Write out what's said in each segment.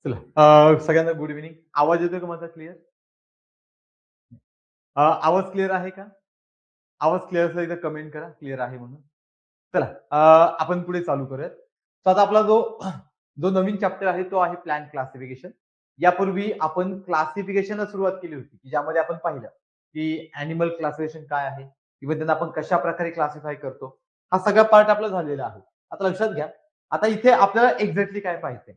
चला सगळ्यांना good evening. आवाज येतोय का माझा क्लिअर? आवाज क्लिअर आहे का? आवाज क्लिअर असेल तर कमेंट करा क्लिअर आहे म्हणून. चला आपण पुढे चालू करूयात. तर आता आपला जो जो नवीन चॅप्टर आहे तो आहे प्लॅन क्लासिफिकेशन. यापूर्वी आपण क्लासिफिकेशनला सुरुवात केली होती, की ज्यामध्ये आपण पाहिलं, की ॲनिमल क्लासिफिकेशन काय आहे? किंवा त्यांना आपण कशाप्रकारे क्लासिफाय करतो? हा सगळा पार्ट आपला झालेला आहे. आता लक्षात घ्या, आता इथे आपल्याला एक्झॅक्टली काय पाहिजे?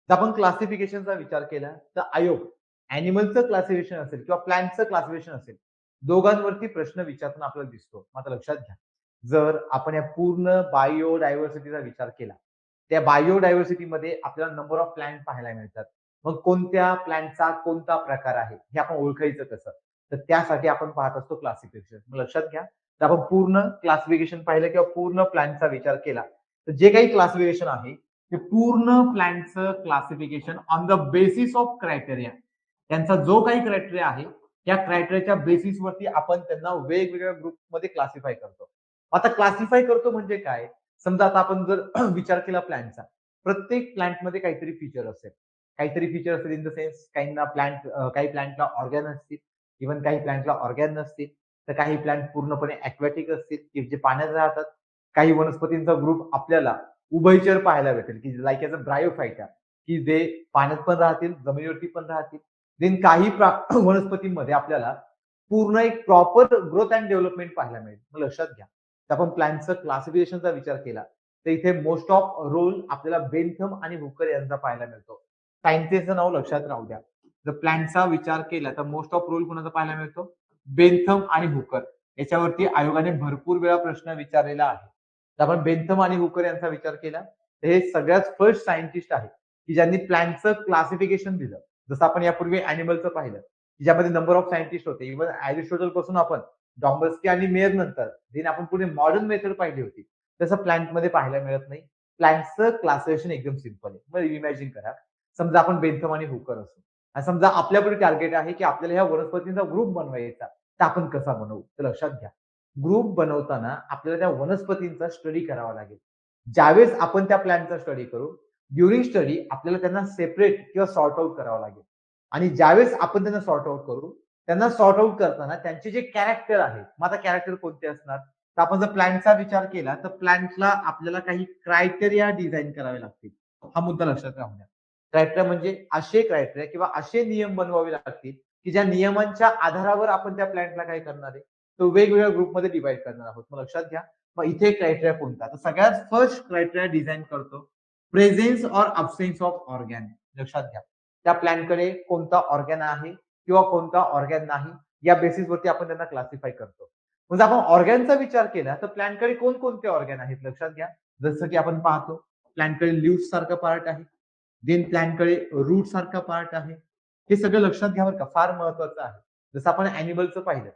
जर आपण क्लासिफिकेशनचा विचार केला, तर आयोग ॲनिमलचं क्लासिफिकेशन असेल किंवा प्लॅन्टचं क्लासिफिकेशन असेल, दोघांवरती प्रश्न विचारताना आपल्याला दिसतो. आता लक्षात घ्या, जर आपण या पूर्ण बायोडायव्हर्सिटीचा विचार केला, त्या बायोडायव्हर्सिटीमध्ये आपल्याला नंबर ऑफ प्लॅन्ट पाहायला मिळतात. मग कोणत्या प्लॅन्टचा कोणता प्रकार आहे हे आपण ओळखायचं कसं? तर त्यासाठी आपण पाहत असतो क्लासिफिकेशन. मग लक्षात घ्या, तर आपण पूर्ण क्लासिफिकेशन पाहिलं किंवा पूर्ण प्लॅन्टचा विचार केला, तर जे काही क्लासिफिकेशन आहे ते पूर्ण प्लॅन्टचं classification on the basis of criteria. त्यांचा जो काही क्रायटेरिया आहे त्या क्रायटेरियाच्या बेसिसवरती आपण त्यांना वेगवेगळ्या ग्रुपमध्ये क्लासिफाय करतो. आता क्लासिफाय करतो म्हणजे काय? समजा आता आपण जर विचार केला प्लॅन्टचा, प्रत्येक प्लॅन्टमध्ये काहीतरी फीचर असेल. काहीतरी फीचर असेल इन द सेन्स काहींना काही प्लॅन्टला ऑर्गॅन असतील, इव्हन काही प्लॅन्टला ऑर्गॅन नसतील, तर काही प्लॅन्ट पूर्णपणे ॲक्वॅटिक असतील, की जे पाण्यात राहतात. काही वनस्पतींचा ग्रुप आपल्याला उभयचर पाहायला भेटेल, की लाईक ॲज अ ब्रायोफायटा, की जे पाण्यात पण राहतील, जमिनीवरती पण राहतील. देन काही वनस्पतींमध्ये आपल्याला पूर्ण एक प्रॉपर ग्रोथ अँड डेव्हलपमेंट पाहायला मिळेल. मग लक्षात घ्या, तर आपण प्लॅन्टचं क्लासिफिकेशनचा विचार केला, तर इथे मोस्ट ऑफ रोल आपल्याला बेंथम आणि हुकर यांचा पाहायला मिळतो. सायंटिस्टचं नाव लक्षात राहू द्या. जर प्लॅन्टचा विचार केला तर मोस्ट ऑफ रोल कोणाचा पाहायला मिळतो? बेंथम आणि हुकर. याच्यावरती आयोगाने भरपूर वेळा प्रश्न विचारलेला आहे. तर आपण बेंथम आणि हुकर यांचा विचार केला, तर हे सगळ्यात फर्स्ट सायंटिस्ट आहेत, की ज्यांनी प्लॅन्टचं क्लासिफिकेशन दिलं. जसं आपण यापूर्वी ॲनिमलचं पाहिलं, ज्यामध्ये नंबर ऑफ सायंटिस्ट होते. इव्हन ॲरिस्टॉटल पासून आपण डॉम्बस्की आणि मेयर नंतर देन आपण पुढे मॉडर्न मेथड पाहिली होती. तसं प्लॅन्टमध्ये पाहायला मिळत नाही. प्लॅन्टचं क्लासिफिकेशन एकदम सिंपल आहे. मग इमॅजिन करा, समजा आपण बेंथम आणि हुकर असू आणि समजा आपल्यापुढे टार्गेट आहे, की आपल्याला ह्या वनस्पतींचा ग्रुप बनवायचा. तर आपण कसा बनवू? तर लक्षात घ्या, ग्रुप बनवताना आपल्याला त्या वनस्पतींचा स्टडी करावा लागेल. ज्यावेळेस आपण त्या प्लॅनचा स्टडी करू, ड्युरिंग स्टडी आपल्याला त्यांना सेपरेट किंवा सॉर्ट आउट करावं लागेल. आणि ज्यावेळेस आपण त्यांना सॉर्ट आउट करू, त्यांना सॉर्ट आउट करताना त्यांचे जे कॅरेक्टर आहे, मग आता कॅरेक्टर कोणते असणार? तर आपण जर प्लॅनचा विचार केला, तर प्लॅन्टला आपल्याला काही क्रायटेरिया डिझाइन करावे लागतील. हा मुद्दा लक्षात राहू द्या. क्रायटेरिया म्हणजे असे क्रायटेरिया किंवा असे नियम बनवावे लागतील, की ज्या नियमांच्या आधारावर आपण त्या प्लॅन्टला काय करणार आहे? तो वेगवेगळ्या ग्रुपमध्ये डिव्हाईड करणार आहोत. मग लक्षात घ्या, मग इथे क्रायटेरिया कोणता? तर सगळ्यात फर्स्ट क्रायटेरिया डिझाइन करतो presence or absence of organ. लक्षात घ्या, त्या प्लॅनकडे कोणता ऑर्गॅन आहे किंवा कोणता ऑर्गॅन नाही, या बेसिसवरती आपण त्यांना क्लासिफाय करतो. म्हणजे आपण ऑर्गॅनचा विचार केला तर प्लॅनकडे कोणकोणते ऑर्गॅन आहेत लक्षात घ्या. जसं की आपण पाहतो प्लॅनकडे लिव्ह सारखं पार्ट आहे, देन प्लॅनकडे रूट सारखा पार्ट आहे. हे सगळं लक्षात घ्या बरं का, फार महत्वाचं आहे. जसं आपण ॲनिमलचं पाहिलं,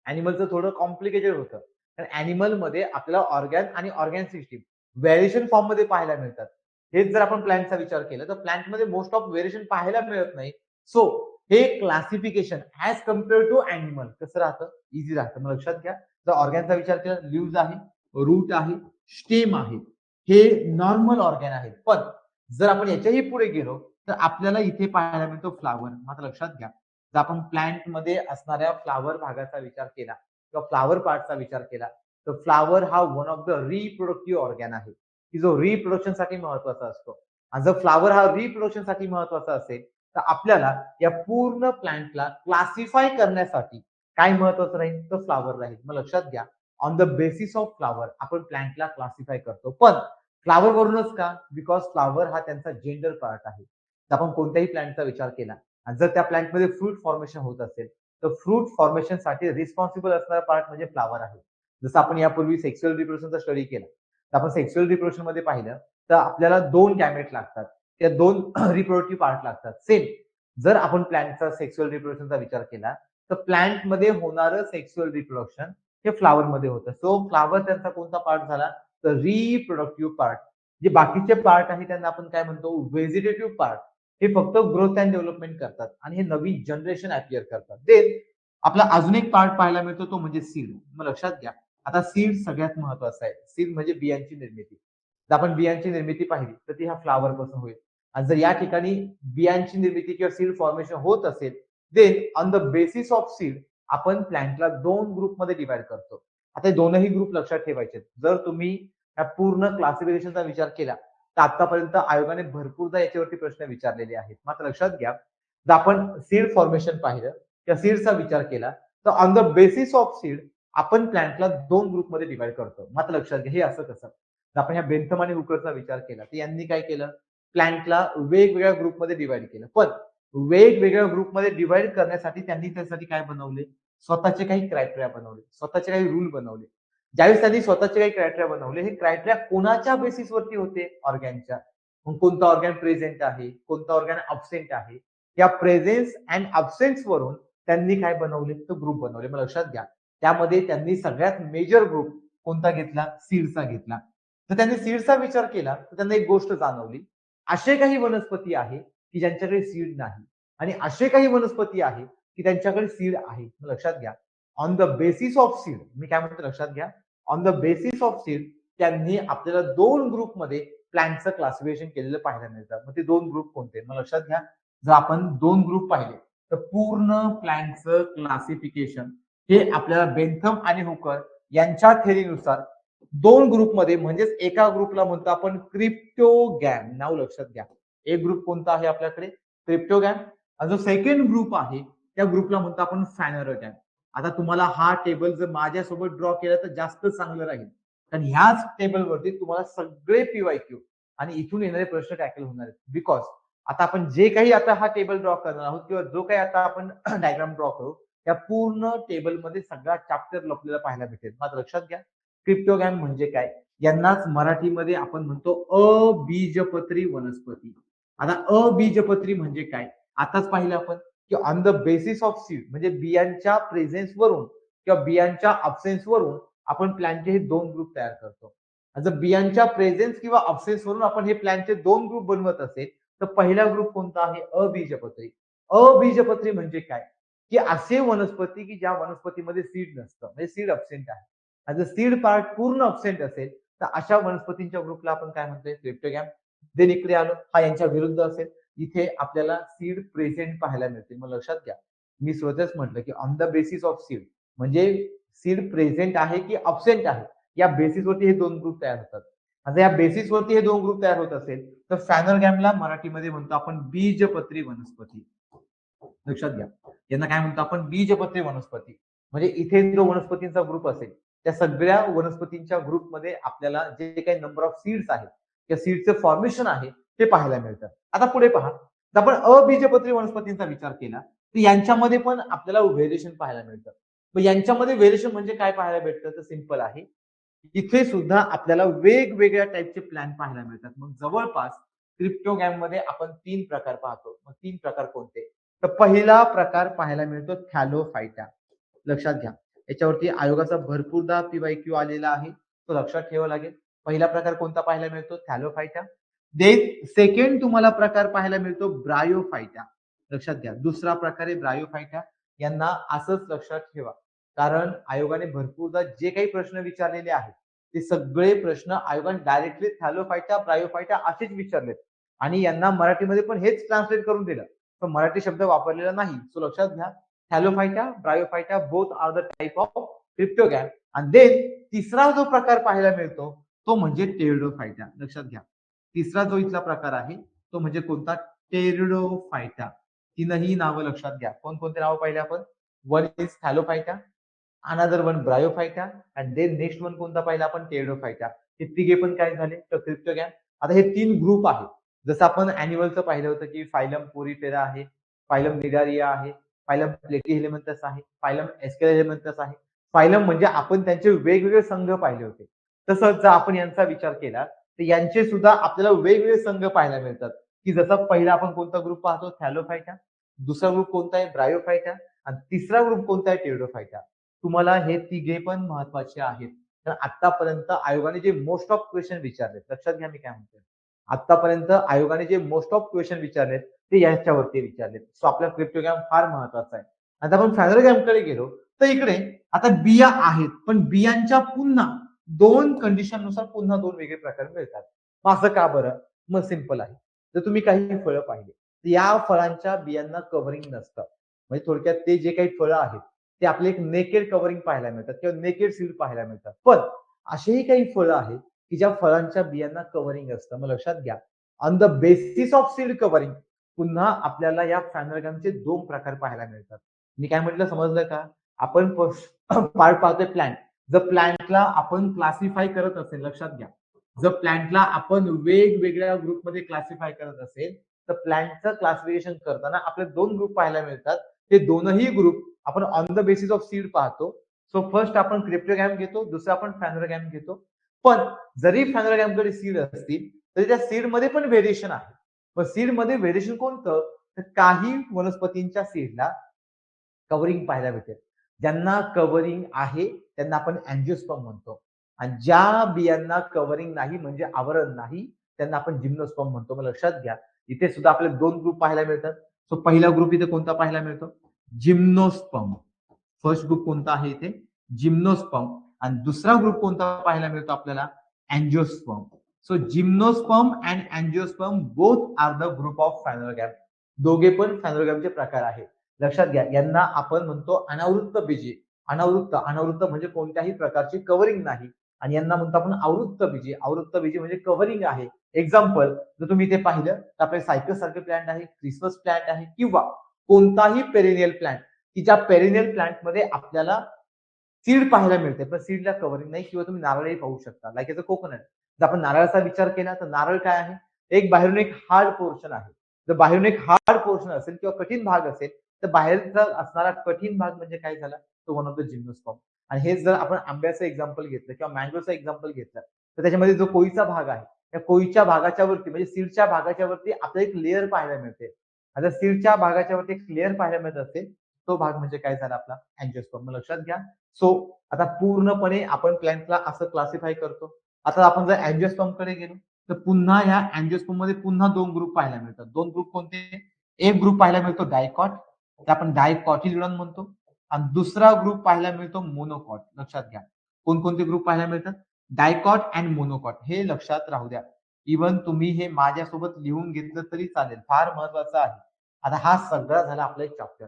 ॲनिमलचं थोडं कॉम्प्लिकेटेड होतं. कारण ॲनिमलमध्ये आपल्याला ऑर्गॅन आणि ऑर्गॅन सिस्टीम व्हेरिएशन फॉर्ममध्ये पाहायला मिळतात. हेच जर आपण प्लॅन्टचा विचार केला तर प्लॅन्टमध्ये मोस्ट ऑफ व्हेरिएशन पाहायला मिळत नाही. सो हे classification as compare to animal कसं राहतं? इझी राहतं. मग लक्षात घ्या, जर ऑर्गॅनचा विचार केला, लिव्हज आहे, रूट आहे, स्टेम आहे. हे नॉर्मल ऑर्गॅन आहेत. पण जर आपण याच्याही पुढे गेलो तर आपल्याला इथे पाहायला मिळतो फ्लावर. मात्र लक्षात घ्या, जर आपण प्लॅन्टमध्ये असणाऱ्या फ्लावर भागाचा विचार केला किंवा फ्लावर पार्टचा विचार केला, तर फ्लावर हा one of the reproductive organ आहे, की जो रिप्रोडक्शनसाठी महत्वाचा असतो. आणि जर फ्लावर हा रिप्रोडक्शनसाठी महत्वाचा असेल, तर आपल्याला या पूर्ण प्लॅन्टला क्लासिफाय करण्यासाठी काय महत्वाचं राहील? तर फ्लावर राहील. मग लक्षात घ्या, on the basis of flower आपण प्लॅन्टला क्लासिफाय करतो. पण फ्लावर वरूनच का? बिकॉज फ्लावर हा त्यांचा जेंडर पार्ट आहे. तर आपण कोणत्याही प्लॅन्टचा विचार केला आणि जर त्या प्लॅन्टमध्ये फ्रूट फॉर्मेशन होत असेल, तर फ्रूट फॉर्मेशनसाठी रिस्पॉन्सिबल असणारा पार्ट म्हणजे फ्लावर आहे. जसं आपण यापूर्वी सेक्शुअल रिप्रोडक्शनचा स्टडी केला, तर आपण सेक्शुअल रिप्रोडक्शन मध्ये पाहिलं तर आपल्याला 2 गॅमेट लागतात. त्या 2 रिप्रोडक्टिव्ह पार्ट लागतात. सेम जर आपण प्लॅन्टचा सेक्शुअल रिप्रोडक्शनचा विचार केला, तर प्लॅन्टमध्ये होणारं सेक्शुअल रिप्रोडक्शन हे फ्लावरमध्ये होतं. सो फ्लावर त्यांचा कोणता पार्ट झाला? तर रिप्रोडक्टिव्ह पार्ट. जे बाकीचे पार्ट आहे त्यांना आपण काय म्हणतो? Vegetative part. हे फक्त ग्रोथ अँड डेव्हलपमेंट करतात आणि हे नवीन जनरेशन अपियर करतात. देन आपला अजून एक पार्ट पाहायला मिळतो तो म्हणजे सीड. मग लक्षात घ्या, आता सीड सगळ्यात महत्वाचं आहे. सीड म्हणजे बियांची निर्मिती. जर आपण बियांची निर्मिती पाहिली तर ती ह्या फ्लावर पासून होईल. आणि जर या ठिकाणी बियांची निर्मिती किंवा सीड फॉर्मेशन होत असेल, then on the basis of seed आपण प्लांटला 2 ग्रुपमध्ये डिवाइड करतो. आता हे दोनही ग्रुप लक्षात ठेवायचे. जर तुम्ही या पूर्ण क्लासिफिकेशनचा विचार केला, तर आतापर्यंत आयोगाने भरपूरदा याच्यावरती प्रश्न विचारलेले आहेत. मात्र लक्षात घ्या, जर आपण सीड फॉर्मेशन पाहिलं किंवा सीडचा विचार केला, तर on the basis of seed आपण प्लांटला 2 ग्रुपमध्ये डिवाइड करतो. मात्र लक्षात घ्या, हे असं कसं? जर आपण ह्या बेंथम आणि हुकरचा विचार केला, तर यांनी काय केलं? प्लांटला वेगवेगळ्या ग्रुपमध्ये डिवाइड केलं. पण वेगवेगळ्या ग्रुपमध्ये डिवाइड करण्यासाठी त्यांनी त्यासाठी काय बनवले? स्वतःचे काही क्रायटेरिया बनवले, स्वतःचे काही रूल बनवले. ज्यावेळेस त्यांनी स्वतःचे काही क्रायटेरिया बनवले, हे क्रायटेरिया कोणाच्या बेसिसवरती होते? ऑर्गॅनच्या. मग कोणता ऑर्गॅन प्रेझेंट आहे, कोणता ऑर्गॅन अब्सेंट आहे, या प्रेझेन्स अँड अब्सेन्स वरून त्यांनी काय बनवले? तर ग्रुप बनवले. मग लक्षात घ्या, त्यामध्ये त्यांनी सगळ्यात मेजर ग्रुप कोणता घेतला? सीडचा घेतला. तर त्यांनी सीडचा विचार केला, तर त्यांना एक गोष्ट जाणवली, असे काही वनस्पती आहे की ज्यांच्याकडे सीड नाही आणि असे काही वनस्पती आहे की त्यांच्याकडे सीड आहे. लक्षात घ्या, on the basis of seed, मी काय म्हणतो लक्षात घ्या, on the basis of seed त्यांनी आपल्याला 2 ग्रुपमध्ये प्लांटचं क्लासिफिकेशन केलेलं पाहायला मिळतं. मग ते 2 ग्रुप कोणते? मग लक्षात घ्या, जर आपण 2 ग्रुप पाहिले तर पूर्ण प्लांटचं क्लासिफिकेशन हे आपल्याला बेंथम आणि हुकर यांच्या थेरीनुसार 2 ग्रुपमध्ये, म्हणजेच एका ग्रुपला म्हणतो आपण क्रिप्टोगॅम. नाव लक्षात घ्या, एक ग्रुप कोणता आहे आपल्याकडे? क्रिप्टोगॅम. आणि जो सेकंड ग्रुप आहे त्या ग्रुपला म्हणतो आपण फॅनरोगॅम. आता तुम्हाला हा टेबल जर माझ्यासोबत ड्रॉ केला तर जास्त चांगलं राहील, कारण ह्याच टेबलवरती तुम्हाला सगळे पीवायक्यू आणि इथून येणारे प्रश्न टॅकल होणार आहेत. बिकॉज आता आपण जे काही आता हा टेबल ड्रॉ करणार आहोत किंवा जो काही आता आपण डायग्राम ड्रॉ करू, त्या पूर्ण टेबलमध्ये सगळा चॅप्टर लपलेला पाहायला भेटेल. मात्र लक्षात घ्या, क्रिप्टोगॅम म्हणजे काय? यांनाच मराठीमध्ये आपण म्हणतो अबीजपत्री वनस्पती. आता अबीजपत्री म्हणजे काय? आताच पाहिलं आपण की on the basis of seed, म्हणजे बियांच्या प्रेझेन्स वरून किंवा बियांच्या अब्सेन्स वरून आपण प्लॅनचे हे 2 ग्रुप तयार करतो. जर बियांच्या प्रेझेन्स किंवा अब्सेन्स वरून आपण हे प्लॅनचे 2 ग्रुप बनवत असेल, तर पहिला ग्रुप कोणता आहे? अबीजपत्री. अबीजपत्री म्हणजे काय? की असे वनस्पती की ज्या वनस्पतीमध्ये सीड नसतं, म्हणजे सीड अब्सेंट आहे. जर सीड पार्ट पूर्ण अब्सेंट असेल, तर अशा वनस्पतींच्या ग्रुपला आपण काय म्हणतोय? क्रिप्टोगॅम. देन इकडे आलो, हा यांच्या विरुद्ध असेल, इथे आपल्याला सीड प्रेझेंट पाहायला मिळते. मग लक्षात घ्या, मी स्वतःच म्हटलं की on the basis of seed, म्हणजे सीड प्रेझेंट आहे की अब्सेंट आहे, या बेसिसवरती हे 2 ग्रुप तयार होतात. आता या बेसिसवरती हे 2 ग्रुप तयार होत असेल, तर फॅनरगॅमला मराठीमध्ये म्हणतो आपण बीजपत्री वनस्पती. लक्षात घ्या, यांना काय म्हणतो आपण? बीजपत्री वनस्पती. म्हणजे इथे जो वनस्पतींचा ग्रुप असेल, त्या सगळ्या वनस्पतींच्या ग्रुपमध्ये आपल्याला जे काही नंबर ऑफ सीड्स आहेत, त्या सीडचं फॉर्मेशन आहे ते पाहायला मिळतं. आता पुढे पहा, जर आपण अबीजपत्री वनस्पतींचा विचार केला, तर यांच्यामध्ये पण आपल्याला व्हेरिएशन पाहायला मिळतं. मग यांच्यामध्ये व्हेरिएशन म्हणजे काय पाहायला भेटतं? तर सिंपल आहे, इथे सुद्धा आपल्याला वेगवेगळ्या टाईपचे प्लॅन पाहायला मिळतात. मग जवळपास क्रिप्टोगॅम मध्ये आपण 3 प्रकार पाहतो. मग 3 प्रकार कोणते? तर पहिला प्रकार पाहायला मिळतो थॅलोफायटा. लक्षात घ्या, याच्यावरती आयोगाचा भरपूरदा पीवायक्यू आलेला आहे, तो लक्षात ठेवावा लागेल. पहिला प्रकार कोणता पाहायला मिळतो? थॅलोफायटा. देन सेकंड तुम्हाला प्रकार पाहायला मिळतो ब्रायोफायटा. लक्षात घ्या, दुसरा प्रकार आहे ब्रायोफायटा. यांना असंच लक्षात ठेवा, कारण आयोगाने भरपूरदा जे काही प्रश्न विचारलेले आहेत, ते सगळे प्रश्न आयोगाने डायरेक्टली थॅलोफायटा, ब्रायोफायटा असेच विचारलेत आणि यांना मराठीमध्ये पण हेच ट्रान्सलेट करून दिलं, पण मराठी शब्द वापरलेला नाही. सो लक्षात घ्या, thallophyta, bryophyta both are the type of cryptogam. आणि देन तिसरा जो प्रकार पाहायला मिळतो तो म्हणजे टेरिडोफायटा. लक्षात घ्या, तिसरा जो इथला प्रकार आहे तो म्हणजे कोणता? टेरिडोफायटा. तीनही नावं लक्षात घ्या. कोणकोणते नावं पाहिले आपण? One is thallophyta, another one bryophyta and then next one कोणता पाहिला आपण? टेरिडोफायटा. हे तिघे पण काय झाले? तर क्रिप्टोगॅम. आता हे 3 ग्रुप आहेत. जसं आपण अॅन्युअलचं पाहिलं होतं की फायलम पोरीफेरा आहे, फायलम निडारिया आहे, फायलम प्लेटीहेल्मिंथस आहे, फायलम एस्केलेहेल्मिंथस आहे. फायलम म्हणजे आपण त्यांचे वेगवेगळे संघ पाहिले होते. तसंच जर आपण यांचा विचार केला, तर यांचे सुद्धा आपल्याला वेगवेगळे संघ पाहायला मिळतात, की जसा पहिला आपण कोणता ग्रुप पाहतो? थॅलोफायटा. दुसरा ग्रुप कोणता आहे? ब्रायोफायटा. आणि तिसरा ग्रुप कोणता आहे? टेरिडोफायटा. तुम्हाला हे तिघे पण महत्वाचे आहेत. तर आतापर्यंत आयोगाने जे मोस्ट ऑफ क्वेश्चन विचारले, लक्षात घ्या मी काय म्हणतोय. आतापर्यंत आयोगाने जे मोस्ट ऑफ क्वेश्चन विचारलेत ते याच्यावरती विचारलेत. सो आपला क्रिप्टोगॅम फार महत्वाचा आहे. आता आपण फॅनरगॅमकडे गेलो, तर इकडे आता बिया आहेत, पण बियांच्या पुन्हा 2 कंडिशननुसार पुन्हा 2 वेगळे प्रकार मिळतात. मग असं का बरं? मग सिंपल आहे. जर तुम्ही काही फळं पाहिली तर या फळांच्या बियांना कव्हरिंग नसतं. म्हणजे थोडक्यात ते जे काही फळं आहेत ते आपले एक नेकेड कव्हरिंग पाहायला मिळतात किंवा नेकेड सीड पाहायला मिळतात. पण असेही काही फळं आहेत की ज्या फळांच्या बियांना कव्हरिंग असतं. मग लक्षात घ्या, on the basis of seed covering पुन्हा आपल्याला या फॅनोग्रामचे 2 प्रकार पाहायला मिळतात. मी काय म्हटलं समजलं का? आपण पार्ट पाहतोय प्लांट. जर प्लांटला आपण क्लासिफाय करत असेल, लक्षात घ्या, जर प्लांटला आपण वेगवेगळ्या ग्रुपमध्ये क्लासिफाय करत असेल तर प्लांटचं क्लासिफिकेशन करताना आपले 2 ग्रुप पाहायला मिळतात. ते दोनही ग्रुप आपण on the basis of seed पाहतो. सो फर्स्ट आपण क्रिप्टोगॅम घेतो, दुसरा आपण फॅनोग्राम घेतो. पण जरी फॅनोग्रामकडे सीड असतील तरी त्या सीडमध्ये पण व्हेरिएशन आहे. पण सीडमध्ये व्हेरिएशन कोणतं? तर काही वनस्पतींच्या सीडला कव्हरिंग पाहायला भेटेल. ज्यांना कव्हरिंग आहे त्यांना आपण अँजिओस्पर्म म्हणतो. आणि ज्या बियांना कव्हरिंग नाही म्हणजे आवरण नाही त्यांना आपण जिम्नोस्पर्म म्हणतो. मग लक्षात घ्या, इथे सुद्धा आपले 2 ग्रुप पाहायला मिळतात. सो पहिला ग्रुप इथे कोणता पाहायला मिळतो? जिम्नोस्पर्म. फर्स्ट ग्रुप कोणता आहे इथे? जिम्नोस्पर्म. आणि दुसरा ग्रुप कोणता पाहायला मिळतो आपल्याला? Angiosperm. So gymnosperm and angiosperm both are the group of phanerogam. दोघे पण फॅनोग्रामचे प्रकार आहेत. लक्षात घ्या, यांना आपण म्हणतो अनावृत्त बीजे. अनावृत्त म्हणजे कोणत्याही प्रकारची कव्हरिंग नाही. आणि यांना म्हणतो आपण आवृत्त बीजे. आवृत्त बीजे म्हणजे कव्हरिंग आहे. एक्झाम्पल जर तुम्ही इथे पाहिलं तर आपले सायकस सारखे प्लांट आहे, क्रिसमस प्लांट आहे किंवा कोणताही पेरेनियल प्लांट की ज्या पेरेनियल प्लांटमध्ये आपल्याला सीड पाहायला मिळते पण सीडला कव्हरिंग नाही. किंवा तुम्ही नारळही पाहू शकता, लाईक याचं कोकोनट. जर आपण नारळाचा विचार केला तर नारळ काय आहे? एक बाहेरून एक हार्ड पोर्शन आहे. जर बाहेरून एक हार्ड पोर्शन असेल किंवा कठीण भाग असेल तर बाहेरचा असणारा कठीण भाग म्हणजे काय झाला? तो वन ऑफ द जिम्नोस्पर्म. आणि हेच जर आपण आंब्याचं एक्झाम्पल घेतलं किंवा मँगोचं एक्झाम्पल घेतलं तर त्याच्यामध्ये जो कोईचा भाग आहे त्या कोईच्या भागाच्या वरती म्हणजे सीडच्या भागाच्या वरती आपल्याला एक लेअर पाहायला मिळते. आता सीडच्या भागाच्या वरती एक लेअर पाहायला मिळत असेल तो भाग म्हणजे काय झाला? आपला अँजिओस्पर्म. लक्षात घ्या. सो आता पूर्णपणे आपण प्लांटला असं क्लासिफाय करतो. आता आपण जर अँजिओस्पर्म कडे गेलो तर पुन्हा ह्या अँजिओस्पर्म मध्ये पुन्हा 2 ग्रुप पाहायला मिळतात. 2 ग्रुप कोणते? एक ग्रुप पाहायला मिळतो डायकॉट, ते आपण डायकॉटिलिडॉन म्हणतो. आणि दुसरा ग्रुप पाहायला मिळतो मोनोकॉट. लक्षात घ्या, कोणकोणते ग्रुप पाहायला मिळतात? Dicot and monocot. हे लक्षात राहू द्या. इव्हन तुम्ही हे माझ्यासोबत लिहून घेतलं तरी चालेल, फार महत्वाचं आहे. आता हा सगळा झाला आपला एक चॅप्टर.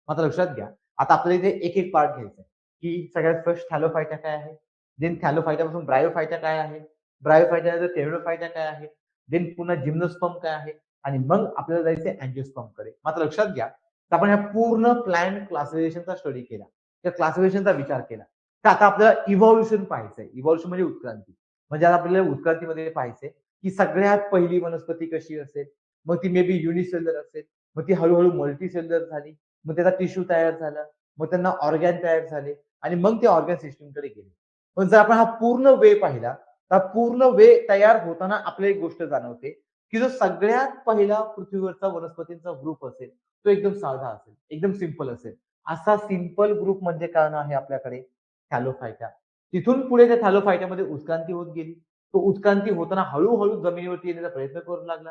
मात्र लक्षात घ्या, आता आपल्याला इथे एक एक पार्ट घ्यायचा आहे की सगळ्यात फर्स्ट थॅलोफायटा काय आहे, देन थॅलोफायटापासून ब्रायोफायटा काय आहे, ब्रायोफायटा टेरिडोफायटा काय आहे, देन पुन्हा जिम्नोस्पर्म काय आहे, आणि मग आपल्याला जायचंय अँजिओस्पर्म कडे. मात्र लक्षात घ्या, तर आपण ह्या पूर्ण प्लांट क्लासिफिकेशनचा स्टडी केला, त्या क्लासिफिकेशनचा विचार केला. तर आता आपल्याला इव्हॉल्युशन पाहायचंय. इव्हॉल्युशन म्हणजे उत्क्रांती. म्हणजे आता आपल्याला उत्क्रांतीमध्ये पाहायचंय की सगळ्यात पहिली वनस्पती कशी असेल, मग ती मे बी युनिसेल्युलर असेल, मग ती हळूहळू मल्टीसेल्युलर झाली, मग त्याचा टिश्यू तयार झाला, मग त्यांना ऑर्गॅन तयार झाले आणि मग ते ऑर्गॅन सिस्टीमकडे गेले. पण जर आपण हा पूर्ण वे पाहिला तर पूर्ण वे तयार होताना आपल्याला एक गोष्ट जाणवते की जो सगळ्यात पहिला पृथ्वीवरचा वनस्पतींचा ग्रुप असेल तो एकदम साधा असेल, एकदम सिंपल असेल. असा सिंपल ग्रुप म्हणजे काय आहे आपल्याकडे? थॅलोफायटा. तिथून पुढे त्या थॅलोफायटामध्ये उत्क्रांती होत गेली. तो उत्क्रांती होताना हळूहळू जमिनीवरती येण्याचा प्रयत्न करू लागला.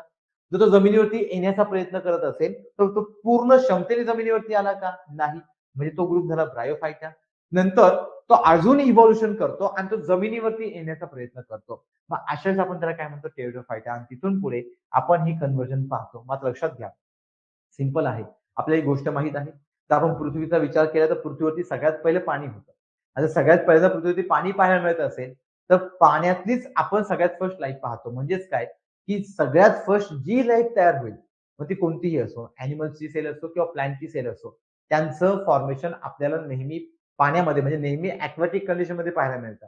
जर तो जमिनीवरती येण्याचा प्रयत्न करत असेल तर तो पूर्ण क्षमतेने जमिनीवरती आला का? नाही. म्हणजे तो ग्रुप झाला ब्रायोफायटा. नंतर तो अजून इव्हॉल्युशन करतो आणि तो जमिनीवरती येण्याचा प्रयत्न करतो. मग अशाच आपण त्याला काय म्हणतो? टेरिडोफायटा. आणि तिथून पुढे आपण ही कन्व्हर्जन पाहतो. मात्र लक्षात घ्या, सिंपल आहे. आपल्याला एक गोष्ट माहित आहे, तर आपण पृथ्वीचा विचार केला तर पृथ्वीवरती सगळ्यात पहिले पाणी होतं. आता सगळ्यात पहिल्यांदा पृथ्वीवरती पाणी पाहायला मिळत असेल तर पाण्यातलीच आपण सगळ्यात फर्स्ट लाईफ पाहतो. म्हणजेच काय, की सगळ्यात फर्स्ट जी लाईफ तयार होईल मग ती कोणतीही असो, अॅनिमल्सची सेल असो किंवा प्लांटची सेल असो, त्यांचं फॉर्मेशन आपल्याला नेहमी पाण्यामध्ये म्हणजे नेहमी ॲक्वाटिक कंडिशनमध्ये पाहायला मिळतं.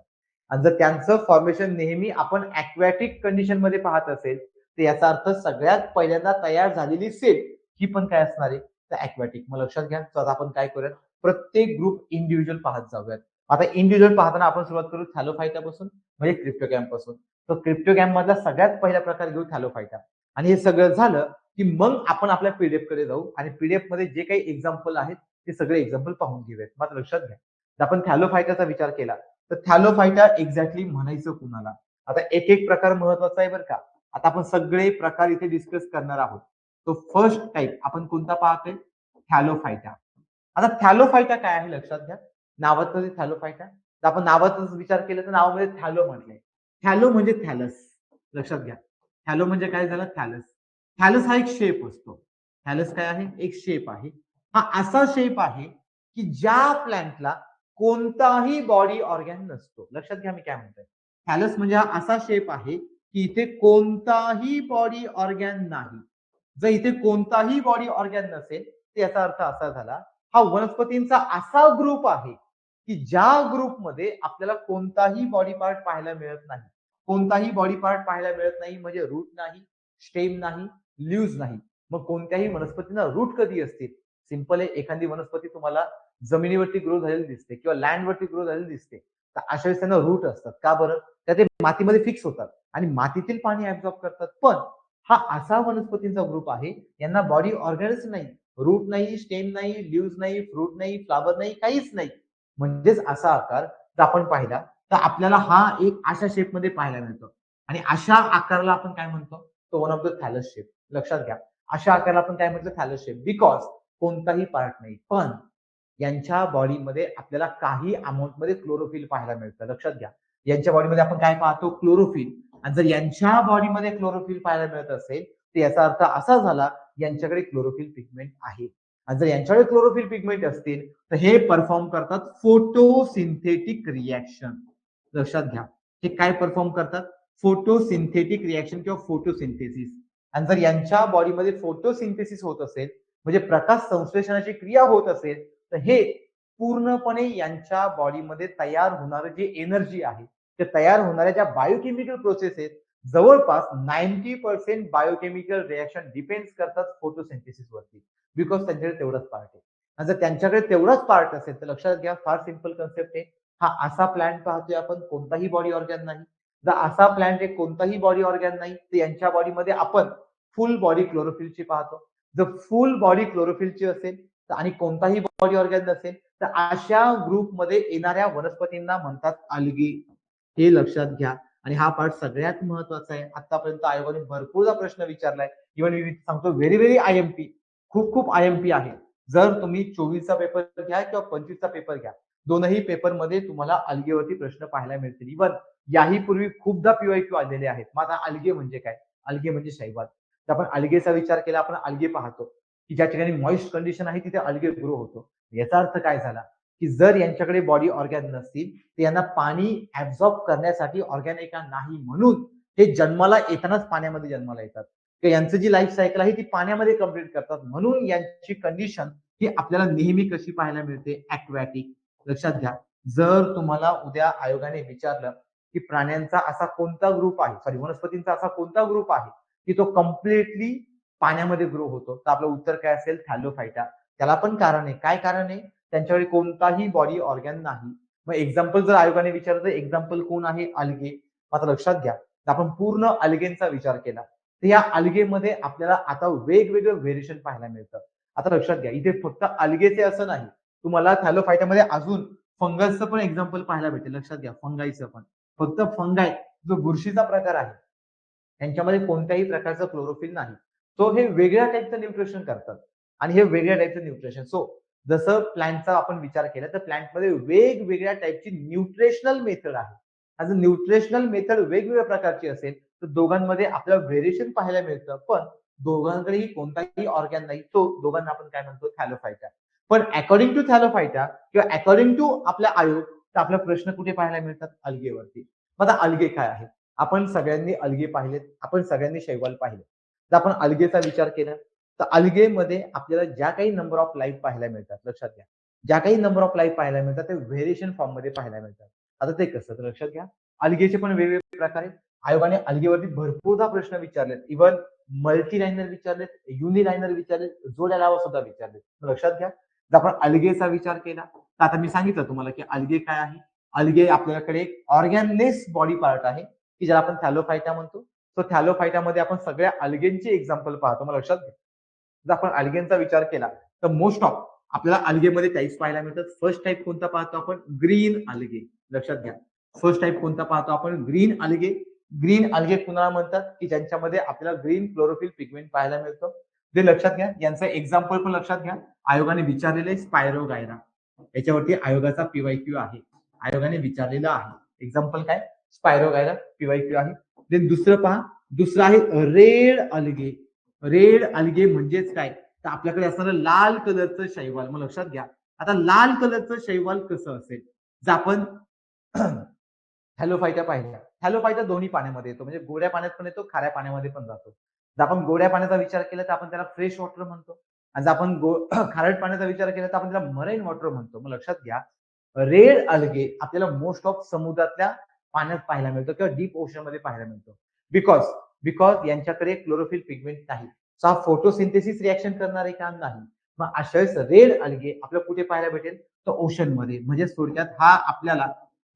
आणि जर त्यांचं फॉर्मेशन नेहमी आपण ॲक्वाटिक कंडिशनमध्ये पाहत असेल तर याचा अर्थ सगळ्यात पहिल्यांदा तयार झालेली सेल ही पण काय असणार आहे? तर ॲक्वाटिक. मग लक्षात घ्या. तर आता आपण काय करूयात? प्रत्येक ग्रुप इंडिव्हिज्युअल पाहत जाऊयात. आता इंडिव्हिज्युअल पाहताना आपण सुरुवात करू थॅलोफायटापासून, म्हणजे क्रिप्टोगॅम पासून. तर क्रिप्टोगॅम मधला सगळ्यात पहिला प्रकार घेऊ थॅलोफायटा. आणि हे सगळं झालं की मग आपण आपल्या पीडीएफ कडे जाऊ आणि पीडीएफ मध्ये जे काही एक्झाम्पल आहेत ते सगळे एक्झाम्पल पाहून घेऊयात. मात्र लक्षात घ्या, जर आपण थॅलोफायटाचा विचार केला तर थॅलोफायटा एक्झॅक्टली म्हणायचं कुणाला? आता एक एक प्रकार महत्वाचा आहे बरं का. आता आपण सगळे प्रकार इथे डिस्कस करणार आहोत. तो फर्स्ट टाईप आपण कोणता पाहतोय? थॅलोफायटा. आता थॅलोफायटा काय आहे लक्षात घ्या. नावाचं थॅलोफायटा. तर आपण नावाचा विचार केला तर नावामध्ये थॅलो म्हटलंय. थॅलो म्हणजे थॅलस. लक्षात घ्या. थॅलो म्हणजे काय झालं? थॅलस. थॅलस हा एक शेप असतो. थॅलस काय आहे? एक शेप आहे. हा असा शेप आहे की ज्या प्लॅन्टला कोणताही बॉडी ऑर्गॅन नसतो. लक्षात घ्या मी काय म्हणतोय. थॅलस म्हणजे हा असा शेप आहे की इथे कोणताही बॉडी ऑर्गॅन नाही. जर इथे कोणताही बॉडी ऑर्गॅन नसेल तर याचा अर्थ असा झाला, हा वनस्पतींचा असा ग्रुप आहे की ज्या ग्रुपमध्ये आपल्याला कोणताही बॉडी पार्ट पाहायला मिळत नाही. कोणताही बॉडी पार्ट पाहायला मिळत नाही म्हणजे रूट नाही, स्टेम नाही, लीव्हज नाही. मग कोणत्याही वनस्पतींना रूट कधी असतील? सिंपल आहे, एखादी वनस्पती तुम्हाला जमिनीवरती ग्रो झालेली दिसते किंवा लँडवरती ग्रो झालेली दिसते, तर अशा वेळेस त्यांना रूट असतात. का बरं? त्या ते मातीमध्ये फिक्स होतात आणि मातीतील पाणी ऍब्झॉर्ब करतात. पण हा असा वनस्पतींचा ग्रुप आहे, यांना बॉडी ऑर्गॅनच नाही, रूट नाही, स्टेम नाही, लीव्हज नाही, फ्रूट नाही, फ्लावर नाही, काहीच नाही. म्हणजेच असा आकार जर आपण पाहिला तर आपल्याला हा एक अशा शेपमध्ये पाहायला मिळतो आणि अशा आकाराला आपण काय म्हणतो? तो वन ऑफ द थॅलस शेप. लक्षात घ्या. अशा आकाराला आपण काय म्हणतो? थॅलस शेप. बिकॉज कोणताही पार्ट नाही. पण यांच्या बॉडीमध्ये आपल्याला काही अमाऊंटमध्ये क्लोरोफिल पाहायला मिळतं. लक्षात घ्या. यांच्या बॉडीमध्ये आपण काय पाहतो? क्लोरोफिल. आणि जर यांच्या बॉडीमध्ये क्लोरोफिल पाहायला मिळत असेल तर याचा अर्थ असा झाला, यांच्याकडे क्लोरोफिल पिगमेंट आहे. आणि जर यांच्याकडे क्लोरोफिल पिगमेंट असतील तर हे परफॉर्म करतात फोटोसिंथेटिक रिएक्शन. लक्षात घ्या. हे काय परफॉर्म करतात? फोटोसिंथेटिक रिएक्शन किंवा फोटोसिंथेसिस. आणि जर यांच्या बॉडीमध्ये फोटोसिंथेसिस होत असेल म्हणजे प्रकाश संश्लेषणाची क्रिया होत असेल तर हे पूर्णपणे यांच्या बॉडीमध्ये तयार होणारं जे एनर्जी आहे, ते तयार होणाऱ्या ज्या बायोकेमिकल प्रोसेस आहेत, जवळपास 90% बायोकेमिकल रिएक्शन डिपेंड्स करतात फोटोसिंथेसिस वरती. बिकॉज त्यांच्याकडे तेवढाच पार्ट आहे. आणि जर त्यांच्याकडे तेवढाच पार्ट असेल तर लक्षात घ्या, फार सिंपल कन्सेप्ट आहे. हा असा प्लांट पाहतोय आपण, कोणताही बॉडी ऑर्गॅन नाही. जर असा प्लांट आहे, कोणताही बॉडी ऑर्गॅन नाही, तर यांच्या बॉडीमध्ये आपण फुल बॉडी क्लोरोफिलची पाहतो. जर फुल बॉडी क्लोरोफिलची असेल आणि कोणताही बॉडी ऑर्गॅन नसेल तर अशा ग्रुपमध्ये येणाऱ्या वनस्पतींना म्हणतात अल्गी. हे लक्षात घ्या. आणि हा पार्ट सगळ्यात महत्वाचा आहे. आतापर्यंत आयोगाने भरपूरदा प्रश्न विचारलाय. इव्हन मी सांगतो व्हेरी व्हेरी आयएमपी, खूप खूप आयएमपी आहे. जर तुम्ही 24चा पेपर घ्या किंवा 25चा पेपर घ्या, दोनही पेपरमध्ये तुम्हाला अल्गेवरती प्रश्न पाहायला मिळतील. इव्हन याही पूर्वी खूपदा पीवायक्यू आलेले आहेत. मग आता अल्गे म्हणजे काय? अल्गे म्हणजे शैवाल. तर आपण अल्गेचा विचार केला, आपण अल्गे पाहतो की ज्या ठिकाणी मॉइस्ट कंडिशन आहे तिथे अल्गे ग्रो होतो. याचा अर्थ काय झाला की जर यांच्याकडे बॉडी ऑर्गॅन नसतील तर यांना पाणी ऍब्झॉर्ब करण्यासाठी ऑर्गॅन आहे का? नाही. म्हणून हे जन्माला येतानाच पाण्यामध्ये जन्माला येतात. यांचं जी लाईफ सायकल आहे ती पाण्यामध्ये कम्प्लीट करतात. म्हणून यांची कंडिशन ही आपल्याला नेहमी कशी पाहायला मिळते? ऍक्वॅटिक. लक्षात घ्या. जर तुम्हाला उद्या आयोगाने विचारलं की प्राण्यांचा असा कोणता ग्रुप आहे, सॉरी वनस्पतींचा असा कोणता ग्रुप आहे की तो कम्प्लिटली पाण्यामध्ये ग्रो होतो, तर आपलं उत्तर काय असेल? थॅलोफायटा. त्याला पण कारण आहे. काय कारण आहे? त्यांच्याकडे कोणताही बॉडी ऑर्गॅन नाही. मग एक्झाम्पल जर आयोगाने विचारलं तर एक्झाम्पल कोण आहे? अल्गे. आता लक्षात घ्या, आपण पूर्ण अल्गेंचा विचार केला तर या अल्गेमध्ये आपल्याला आता वेगवेगळं व्हेरिएशन पाहायला मिळतं. आता लक्षात घ्या, इथे फक्त अल्गेचे असं नाही, तुम्हाला थॅलोफायटामध्ये अजून फंगसचं पण एक्झाम्पल पाहायला भेटेल. लक्षात घ्या, फंगाईचं पण. फक्त फंगाई जो बुरशीचा प्रकार आहे त्यांच्यामध्ये कोणत्याही प्रकारचं क्लोरोफिल नाही. सो हे वेगळ्या टाईपचं न्यूट्रिशन करतात आणि हे वेगळ्या टाईपचं न्यूट्रिशन. सो जसं प्लांटचा आपण विचार केला तर प्लांटमध्ये वेगवेगळ्या टाईपची न्यूट्रिशनल मेथड आहे. आज न्यूट्रिशनल मेथड वेगवेगळ्या प्रकारची असेल तर दोघांमध्ये आपल्याला व्हेरिएशन पाहायला मिळतं. पण दोघांकडेही कोणताही ऑर्गॅन नाही. तो दोघांना आपण काय म्हणतो? थॅलोफायटा. पण अकॉर्डिंग टू थॅलोफायटा किंवा अकॉर्डिंग टू आपला आयोग तर आपला प्रश्न कुठे पाहायला मिळतात? अल्गेवरती. मग आता अल्गे काय आहे? आपण सगळ्यांनी अल्गे पाहिलेत, आपण सगळ्यांनी शैवाल पाहिले. जर आपण अल्गेचा विचार केला तर अल्गेमध्ये आपल्याला ज्या काही नंबर ऑफ लाईफ पाहायला मिळतात, लक्षात घ्या, ज्या काही नंबर ऑफ लाईफ पाहायला मिळतात ते व्हेरिएशन फॉर्म मध्ये पाहायला मिळतात. आता ते कसं? तर लक्षात घ्या, अल्गेचे पण वेगवेगळे प्रकार आहेत. आयोगाने अल्गेवरती भरपूरदा प्रश्न विचारलेत. इव्हन मल्टी लाईनर विचारलेत, युनि लाईनर विचारलेत, जोड्या लावा सुद्धा विचारलेत. लक्षात घ्या, जर आपण अल्गेचा विचार केला तर आता मी सांगितलं तुम्हाला की अल्गे काय आहे. अल्गे आपल्याकडे एक ऑर्गॅनलेस बॉडी पार्ट आहे की ज्याला आपण थॅलोफायटा म्हणतो. तो थॅलोफायटामध्ये आपण सगळ्या अल्गेंची एक्झाम्पल पाहतो. मग लक्षात घ्या, जर आपण अल्गेंचा विचार केला तर मोस्ट ऑफ आपल्याला अल्गेमध्ये टाईप्स पाहायला मिळतात. फर्स्ट टाईप कोणता पाहतो आपण? Green algae. लक्षात घ्या, फर्स्ट टाईप कोणता पाहतो आपण? Green algae. ग्रीन अल्गे कुणाला म्हणतात? की ज्यांच्यामध्ये आपल्याला ग्रीन क्लोरोफिल पिगमेंट पाहायला मिळतं. ते लक्षात घ्या. यांचं एक्झाम्पल पण लक्षात घ्या. आयोगाने विचारलेले स्पायरोगायरा. याच्यावरती आयोगाचा पीवायक्यू आहे. आयोगाने विचारलेला आहे. एक्झाम्पल काय? स्पायरोगायरा. पीवायक्यू आहे. देन दुसरं पहा, दुसरं आहे रेड अल्गे. रेड अल्गे म्हणजेच काय, तर आपल्याकडे असणारं लाल कलरचं शैवाल. मग लक्षात घ्या, आता लाल कलरचं शैवाल कसं असेल, जर आपण हॅलोफायट्या पाहिल्या. हॅलोफायटा दोन्ही पाण्यामध्ये येतो, म्हणजे गोड्या पाण्यात पण येतो, खाऱ्या पाण्यामध्ये पण जातो. जर आपण गोड्या पाण्याचा विचार केला तर आपण त्याला फ्रेश वॉटर म्हणतो, आणि जर आपण खारट पाण्याचा विचार केला तर आपण त्याला मराईन वॉटर म्हणतो. मग लक्षात घ्या, रेड अल्गे आपल्याला मोस्ट ऑफ समुद्रातल्या पाण्यात पाहायला मिळतो किंवा डीप ओशन मध्ये पाहायला मिळतो. बिकॉज बिकॉज यांच्याकडे क्लोरोफिल पिगमेंट नाही, सो हा फोटोसिंथेसिस रिएक्शन करणारे काम नाही. मग अशा वेळेस रेड अल्गे आपल्याला कुठे पाहायला भेटेल, तर ओशन मध्ये, म्हणजे थोडक्यात हा आपल्याला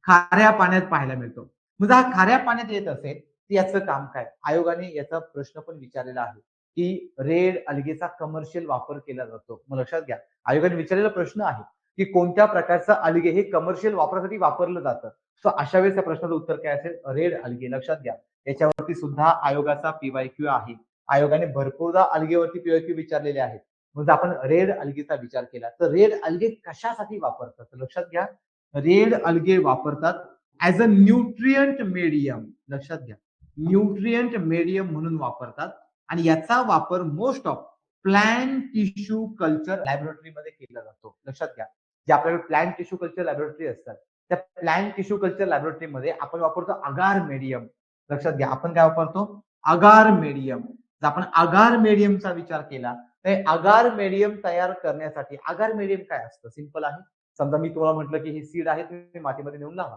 खाऱ्या पाण्यात पाहायला मिळतो. म्हणजे हा खाऱ्या पाण्यात येत असेल तर याचं काम काय. आयोगाने याचा प्रश्न पण विचारलेला आहे की रेड अल्गेचा कमर्शियल वापर केला जातो. मग लक्षात घ्या, आयोगाने विचारलेला प्रश्न आहे की कोणत्या प्रकारचं अल्गे हे कमर्शियल वापरासाठी वापरलं जातं. सो अशा वेळेस या प्रश्नाचं उत्तर काय असेल, रेड अल्गे. लक्षात घ्या, याच्यावरती सुद्धा आयोगाचा पीवायक्यू आहे. आयोगाने भरपूरदा अल्गेवरती पीवायक्यू विचारलेले आहेत. म्हणजे आपण रेड अल्गेचा विचार केला तर रेड अल्गे कशासाठी वापरतात, लक्षात घ्या, रेड अल्गे वापरतात ऍज अ न्यूट्रियंट मीडियम. लक्षात घ्या, न्यूट्रियंट मीडियम म्हणून वापरतात, आणि याचा वापर most of plant tissue culture लॅबोरेटरीमध्ये केला जातो. लक्षात घ्या, जे आपल्याकडे प्लांट टिश्यू कल्चर लॅबोरेटरी असतात, त्या प्लांट टिश्यू कल्चर लॅबोरेटरीमध्ये आपण वापरतो अगार मीडियम. लक्षात घ्या, आपण काय वापरतो, अगार मीडियम. जर आपण अगार मीडियमचा विचार केला तर अगार मीडियम तयार करण्यासाठी, अगार मीडियम काय असतं, सिंपल आहे. समजा मी तुम्हाला म्हटलं की हे सीड आहे, तुम्ही मातीमध्ये नेऊन लावा.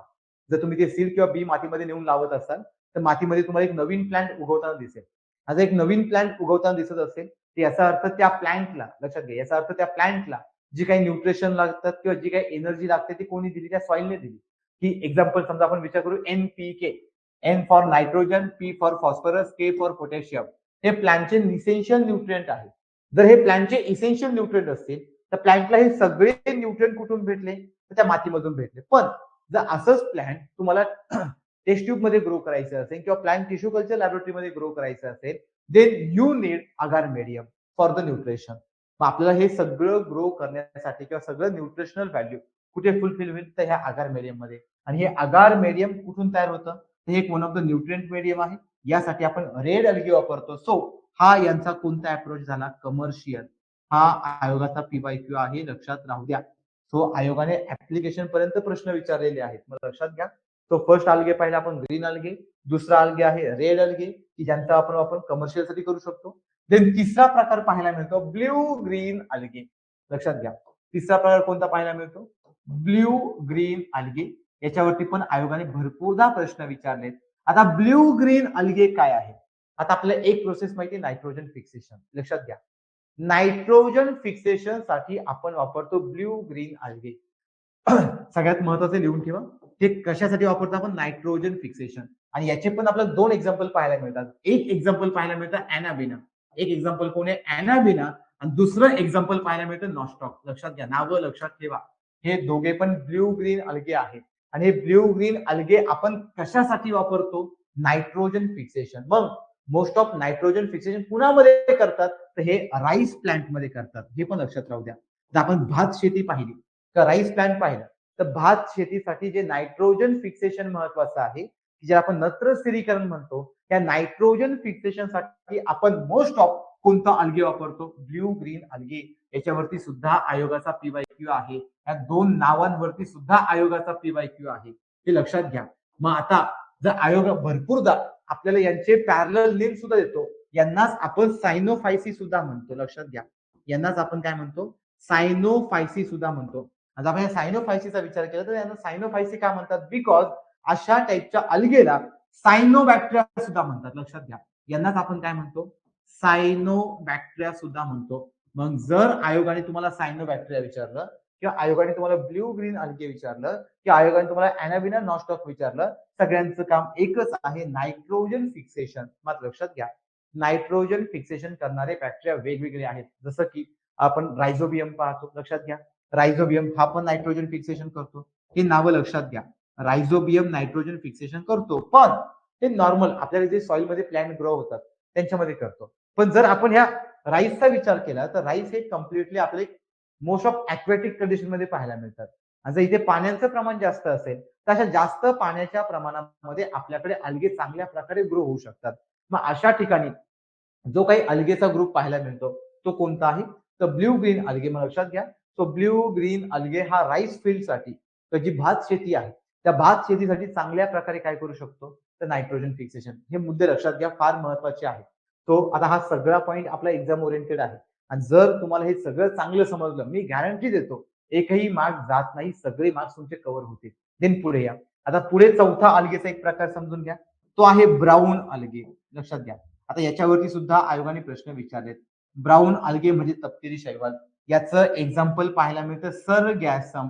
जर तुम्ही ते सीड किंवा बी मातीमध्ये नेऊन लावत असाल तर मातीमध्ये तुम्हाला एक नवीन प्लांट उगवताना दिसेल. आता एक नवीन प्लांट उगवताना दिसत असेल तर याचा अर्थ त्या प्लांटला, लक्षात घ्या, याचा अर्थ त्या प्लांटला जी काही न्यूट्रिशन लागतात किंवा जी काही एनर्जी लागते ती कोणी दिली, त्या सॉइलने दिली. की एक्झाम्पल समजा आपण विचार करू, NPK, N for nitrogen, P for phosphorus, K for potassium. हे प्लांटचे इसेन्शियल न्यूट्रिएंट आहे. जर हे प्लांटचे इसेन्शियल न्यूट्रिएंट असतील तर प्लांटला हे सगळे न्यूट्रिएंट कुठून भेटले, तर त्या मातीमधून भेटले. पण जर असंच प्लांट तुम्हाला टेस्ट ट्यूब मध्ये ग्रो करायचं असेल किंवा प्लांट टिश्यू कल्चर लॅबोरेटरीमध्ये ग्रो करायचं असेल, then you need agar medium for the nutrition. मग आपल्याला हे सगळं ग्रो करण्यासाठी किंवा सगळं न्यूट्रिशनल व्हॅल्यू कुठे फुलफिल होईल, तर ह्या अगार मीडियम मध्ये. आणि हे अगार मीडियम कुठून तयार होतं, तर हे एक one of the nutrient medium आहे. यासाठी आपण रेड अल्गे वापरतो. सो हा यांचा कोणता अप्रोच झाला, कमर्शियल. हा आयोगाचा पीवायक्यू आहे, लक्षात राहू द्या. सो आयोगाने ऍप्लिकेशन पर्यंत प्रश्न विचारलेले आहेत, मग लक्षात घ्या. तो फर्स्ट अल्गे पाहिला आपण, ग्रीन अल्गे. दुसरा अल्गे आहे रेड अल्गे, की ज्यांचा आपण कमर्शियल साठी करू शकतो. देन तिसरा प्रकार पाहायला मिळतो ब्ल्यू ग्रीन अल्गे. लक्षात घ्या, तिसरा प्रकार कोणता पाहायला मिळतो, ब्ल्यू ग्रीन अल्गे. याच्यावरती पण आयोगाने भरपूरदा प्रश्न विचारलेत. आता ब्ल्यू ग्रीन अल्गे काय आहे, आता आपल्याला एक प्रोसेस माहिती, नायट्रोजन फिक्सेशन. लक्षात घ्या, नायट्रोजन फिक्सेशन साठी आपण वापरतो ब्ल्यू ग्रीन अल्गे. सगळ्यात महत्वाचे लिहून ठेवा, ते कशासाठी वापरतो आपण, नायट्रोजन फिक्सेशन. आणि याचे पण आपल्याला दोन एक्झाम्पल पाहायला मिळतात. एक एक्झाम्पल पाहायला मिळतं अॅनाबिना. एक एक्झाम्पल कोण आहे, अॅनाबिना. आणि दुसरं एक्झाम्पल पाहायला मिळतं नॉस्टॉक. लक्षात घ्या, नावं लक्षात ठेवा. हे दोघे पण ब्ल्यू ग्रीन अल्गे आहेत. आणि हे ब्ल्यू ग्रीन अल्गे आपण कशासाठी वापरतो, नायट्रोजन फिक्सेशन. मग मोस्ट ऑफ नायट्रोजन फिक्सेशन कुणामध्ये करतात, तर हे राईस प्लांट मध्ये करतात. हे पण लक्षात राहू द्या. जर आपण भात शेती पाहिली किंवा राईस प्लांट पाहिलं, तर भात शेतीसाठी जे नायट्रोजन फिक्सेशन महत्वाचं आहे, जे आपण नत्र स्थिरीकरण म्हणतो, त्या नायट्रोजन फिक्सेशन साठी आपण मोस्ट ऑफ कोणता अल्गे वापरतो, ब्ल्यू ग्रीन अल्गे. याच्यावरती सुद्धा आयोगाचा पीवायक्यू आहे. या दोन नावांवरती सुद्धा आयोगाचा पीवायक्यू आहे, हे लक्षात घ्या. मग आता जर आयोग भरपूरदा आपल्याला यांचे पॅरलल नेम सुद्धा देतो, यांनाच आपण सायनोफायसी सुद्धा म्हणतो. लक्षात घ्या, यांनाच आपण काय म्हणतो, सायनोफायसी सुद्धा म्हणतो. आता आपण सायनोफायसीचा विचार केला तर यांना सायनोफायसी का म्हणतात, बिकॉज अशा टाईपच्या अल्गेला सायनोबॅक्टेरिया सुद्धा म्हणतात. लक्षात घ्या, यांनाच आपण काय म्हणतो, सायनोबॅक्टेरिया सुद्धा म्हणतो. मग जर आयोगाने तुम्हाला सायनोबॅक्टेरिया विचारलं किंवा आयोगाने तुम्हाला ब्ल्यू ग्रीन अल्गे विचारलं किंवा आयोगाने तुम्हाला अॅनाबिना नॉस्टॉक विचारलं, सगळ्यांचं काम एकच आहे, नायट्रोजन फिक्सेशन. मात्र लक्षात घ्या, नायट्रोजन फिक्सेशन करणारे बॅक्टेरिया वेगवेगळे आहेत. जसं की आपण रायझोबियम पाहतो. लक्षात घ्या, रायझोबियम हा पण नायट्रोजन फिक्सेशन करतो. हे नावं लक्षात घ्या, रायझोबियम नायट्रोजन फिक्सेशन करतो, पण ते नॉर्मल आपल्याला जे सॉइल मध्ये प्लॅन्ट ग्रो होतात त्यांच्यामध्ये करतो. पण जर आपण ह्या राईसचा विचार केला तर राईस हे कम्प्लिटली आपले मोस्ट ऑफ ऍक्वेटिक कंडिशन मध्ये पाहायला मिळतात. जर इथे पाण्याचं प्रमाण जास्त असेल तर अशा जास्त पाण्याच्या प्रमाणामध्ये आपल्याकडे अल्गे चांगल्या प्रकारे ग्रो होऊ शकतात. मग अशा ठिकाणी जो काही अल्गेचा ग्रुप पाहायला मिळतो तो कोणता आहे? तर ब्ल्यू ग्रीन अल्गे. मग लक्षात घ्या, तो ब्ल्यू ग्रीन अल्गे हा राईस फील्डसाठी, तर जी भात शेती आहे त्या भात शेतीसाठी चांगल्या प्रकारे काय करू शकतो? तर नायट्रोजन फिक्सेशन. हे मुद्दे लक्षात घ्या, फार महत्वाचे आहेत. तो आता हा सगळा पॉईंट आपला एक्झाम ओरिएंटेड आहे आणि जर तुम्हाला हे सगळं चांगलं समजलं, मी गॅरंटी देतो एकही मार्क जात नाही, सगळे मार्क्स तुमचे कव्हर होतील. देन पुढे या. आता पुढे चौथा अल्गेचा एक प्रकार समजून घ्या, तो आहे ब्राऊन अल्गे. लक्षात घ्या, आता याच्यावरती सुद्धा आयोगाने प्रश्न विचारलेत. ब्राऊन अल्गे म्हणजे तपकिरी शैवाल. याचं एक्झाम्पल पाहायला मिळतं सर गॅसम.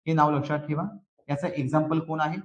हे नाव लक्षात ठेवा. याचं एक्झाम्पल कोण आहे?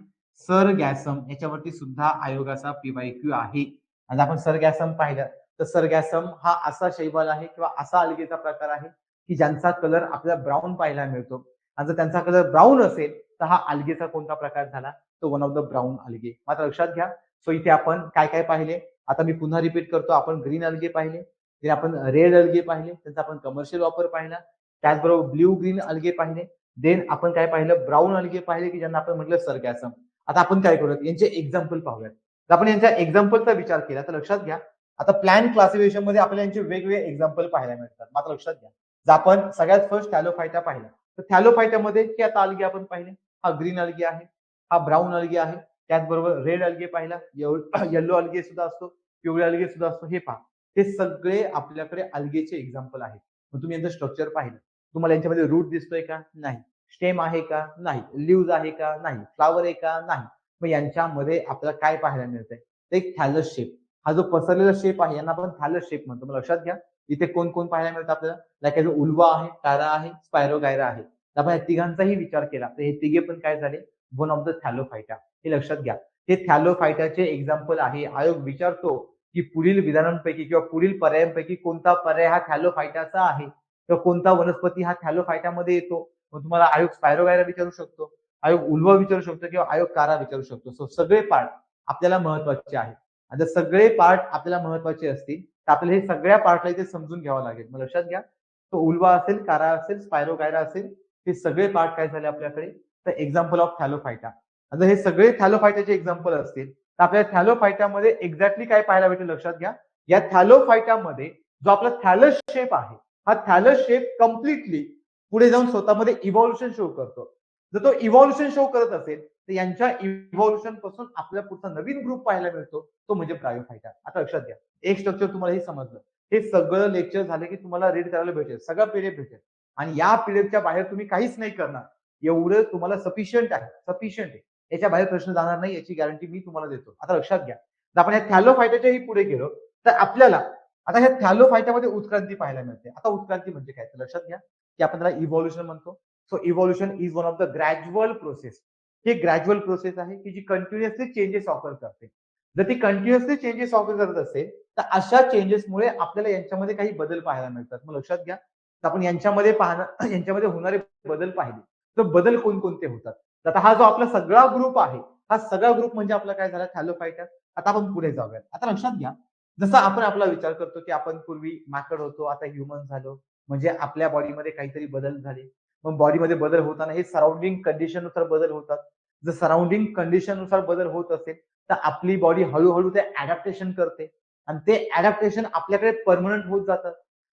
सर गॅसम. याच्यावरती सुद्धा आयोगाचा पीवायक्यू आहे. आणि आपण सर गॅसम पाहिलं तर सर गॅसम हा असा शैवाल आहे किंवा असा अल्गेचा प्रकार आहे की ज्यांचा कलर आपल्याला ब्राऊन पाहायला मिळतो. आणि जर त्यांचा कलर ब्राऊन असेल तर हा अल्गेचा कोणता प्रकार झाला? तो one of the brown algae. मात्र लक्षात घ्या, सो इथे आपण काय काय पाहिले? आता मी पुन्हा रिपीट करतो, आपण ग्रीन अल्गे पाहिले, ते आपण रेड अल्गे पाहिले, त्यांचा आपण कमर्शियल वापर पाहिला, त्याचबरोबर ब्ल्यू ग्रीन अल्गे पाहिले, देन आपण काय पाहिलं? ब्राऊन अल्गे पाहिले की ज्यांना आपण म्हटलं सरगॅसम. आता आपण काय करूयात? यांचे एक्झाम्पल पाहूयात. जर आपण यांच्या एक्झाम्पलचा विचार केला तर लक्षात घ्या, आता प्लॅन क्लासिफिकेशन मध्ये आपल्याला यांचे वेगवेगळे एक्झाम्पल पाहायला मिळतात. मात्र लक्षात घ्या, जर आपण सगळ्यात फर्स्ट थॅलोफायटा पाहिला तर थॅलोफायटामध्ये हे आता अल्गे आपण पाहिले, हा ग्रीन अल्गे आहे, हा ब्राऊन अल्गे आहे, त्याचबरोबर रेड अल्गे पाहिला, येलो अल्गे सुद्धा असतो, पिवळे अल्गे सुद्धा असतो. हे पहा, हे सगळे आपल्याकडे अल्गेचे एक्झाम्पल आहेत. मग तुम्ही यांचं स्ट्रक्चर पाहिलं, तुम्हाला यांच्यामध्ये रूट दिसतोय का? नाही. स्टेम आहे का? नाही. लिव्ज आहे का? नाही. फ्लावर आहे का? नाही. मग यांच्यामध्ये आपल्याला काय पाहायला मिळतंय? एक थॅलस शेप. हा जो पसरलेला शेप आहे यांना आपण थॅलस शेप म्हणतो. मग लक्षात घ्या, इथे कोण कोण पाहायला मिळतं आपल्याला? लाईक जो उल्वा आहे, टारा आहे, स्पायरोगायरा आहे. तर आपण या तिघांचाही विचार केला तर हे तिघे पण काय झाले? One of the Thallophyta. हे लक्षात घ्या. हे थॅलोफायटाचे एक्झाम्पल आहे. आयोग विचारतो की पुढील विधानांपैकी किंवा पुढील पर्यायांपैकी कोणता पर्याय हा थॅलोफायटाचा आहे किंवा कोणता वनस्पती हा थॅलोफायटामध्ये येतो. मग तुम्हाला आयोग स्पायरोगायरा विचारू शकतो, आयोग उल्वा विचारू शकतो किंवा आयोग कारा विचारू शकतो. सो सगळे पार्ट आपल्याला महत्वाचे आहेत. आणि जर सगळे पार्ट आपल्याला महत्वाचे असतील तर आपल्याला हे सगळ्या पार्टला इथे समजून घ्यावं लागेल. मग लक्षात घ्या, तो उल्वा असेल, कारा असेल, स्पायरोगायरा असेल, हे सगळे पार्ट काय झाले आपल्याकडे? तर एक्झाम्पल ऑफ थॅलोफायटा. जर हे सगळे थॅलोफायटाचे एक्झाम्पल असतील तर आपल्या थॅलोफायटामध्ये एक्झॅक्टली काय पाहायला भेटेल? लक्षात घ्या, या थॅलोफायटामध्ये जो आपला थॅलस शेप आहे, हा थॅलस शेप कम्प्लिटली पुढे जाऊन स्वतःमध्ये इव्हॉल्युशन शो करतो. जर तो इव्हॉल्युशन शो करत असेल तर यांच्या इव्हॉल्युशन पासून आपल्याला पुढचा नवीन ग्रुप पाहायला मिळतो, तो म्हणजे ब्रायोफायटा. आता लक्षात घ्या, एक स्ट्रक्चर तुम्हाला हे समजलं. हे सगळं लेक्चर झाले की तुम्हाला रीड करायला भेटेल, सगळा पीडीएफ भेटेल आणि या पीडीएफच्या बाहेर तुम्ही काहीच नाही करणार. एवढं तुम्हाला सफिशियंट आहे, सफिशियंट आहे. याच्या बाहेर प्रश्न जाणार नाही याची गॅरंटी मी तुम्हाला देतो. आता लक्षात घ्या, जर आपण या थॅलोफायटाच्याही पुढे गेलो तर आपल्याला आता ह्या थॅलोफायटामध्ये उत्क्रांती पाहायला मिळते. आता उत्क्रांती म्हणजे काय? तर लक्षात घ्या की आपण त्याला इव्हॉल्युशन म्हणतो. So evolution is one of the gradual process. He gradual process आहे की जी कंटिन्युअसली चेंजेस ऑफर करते. जर ती कंटिन्युअसली चेंजेस ऑफर करत असेल तर अशा चेंजेसमुळे आपल्याला यांच्यामध्ये काही बदल पाहायला मिळतात. मग लक्षात घ्या, तर आपण यांच्यामध्ये पाहणं यांच्यामध्ये होणारे बदल पाहिले तर बदल कोणकोणते होतात? तर आता हा जो आपला सगळा ग्रुप आहे, हा सगळा ग्रुप म्हणजे आपला काय झाला? थॅलोफायटा. आता आपण पुढे जाऊयात. आता लक्षात घ्या, जसं आपण आपला विचार करतो की आपण पूर्वी माकड होतो, आता ह्युमन झालो, म्हणजे आपल्या बॉडीमध्ये काहीतरी बदल झाले. मग बॉडीमध्ये बदल होताना हे सराउंडिंग कंडिशन नुसार बदल होतात. जर सराउंडिंग कंडिशन नुसार बदल होत असेल तर आपली बॉडी हळूहळू ते अडॅप्टेशन करते आणि ते अडॅप्टेशन आपल्याकडे परमनंट होत जातात.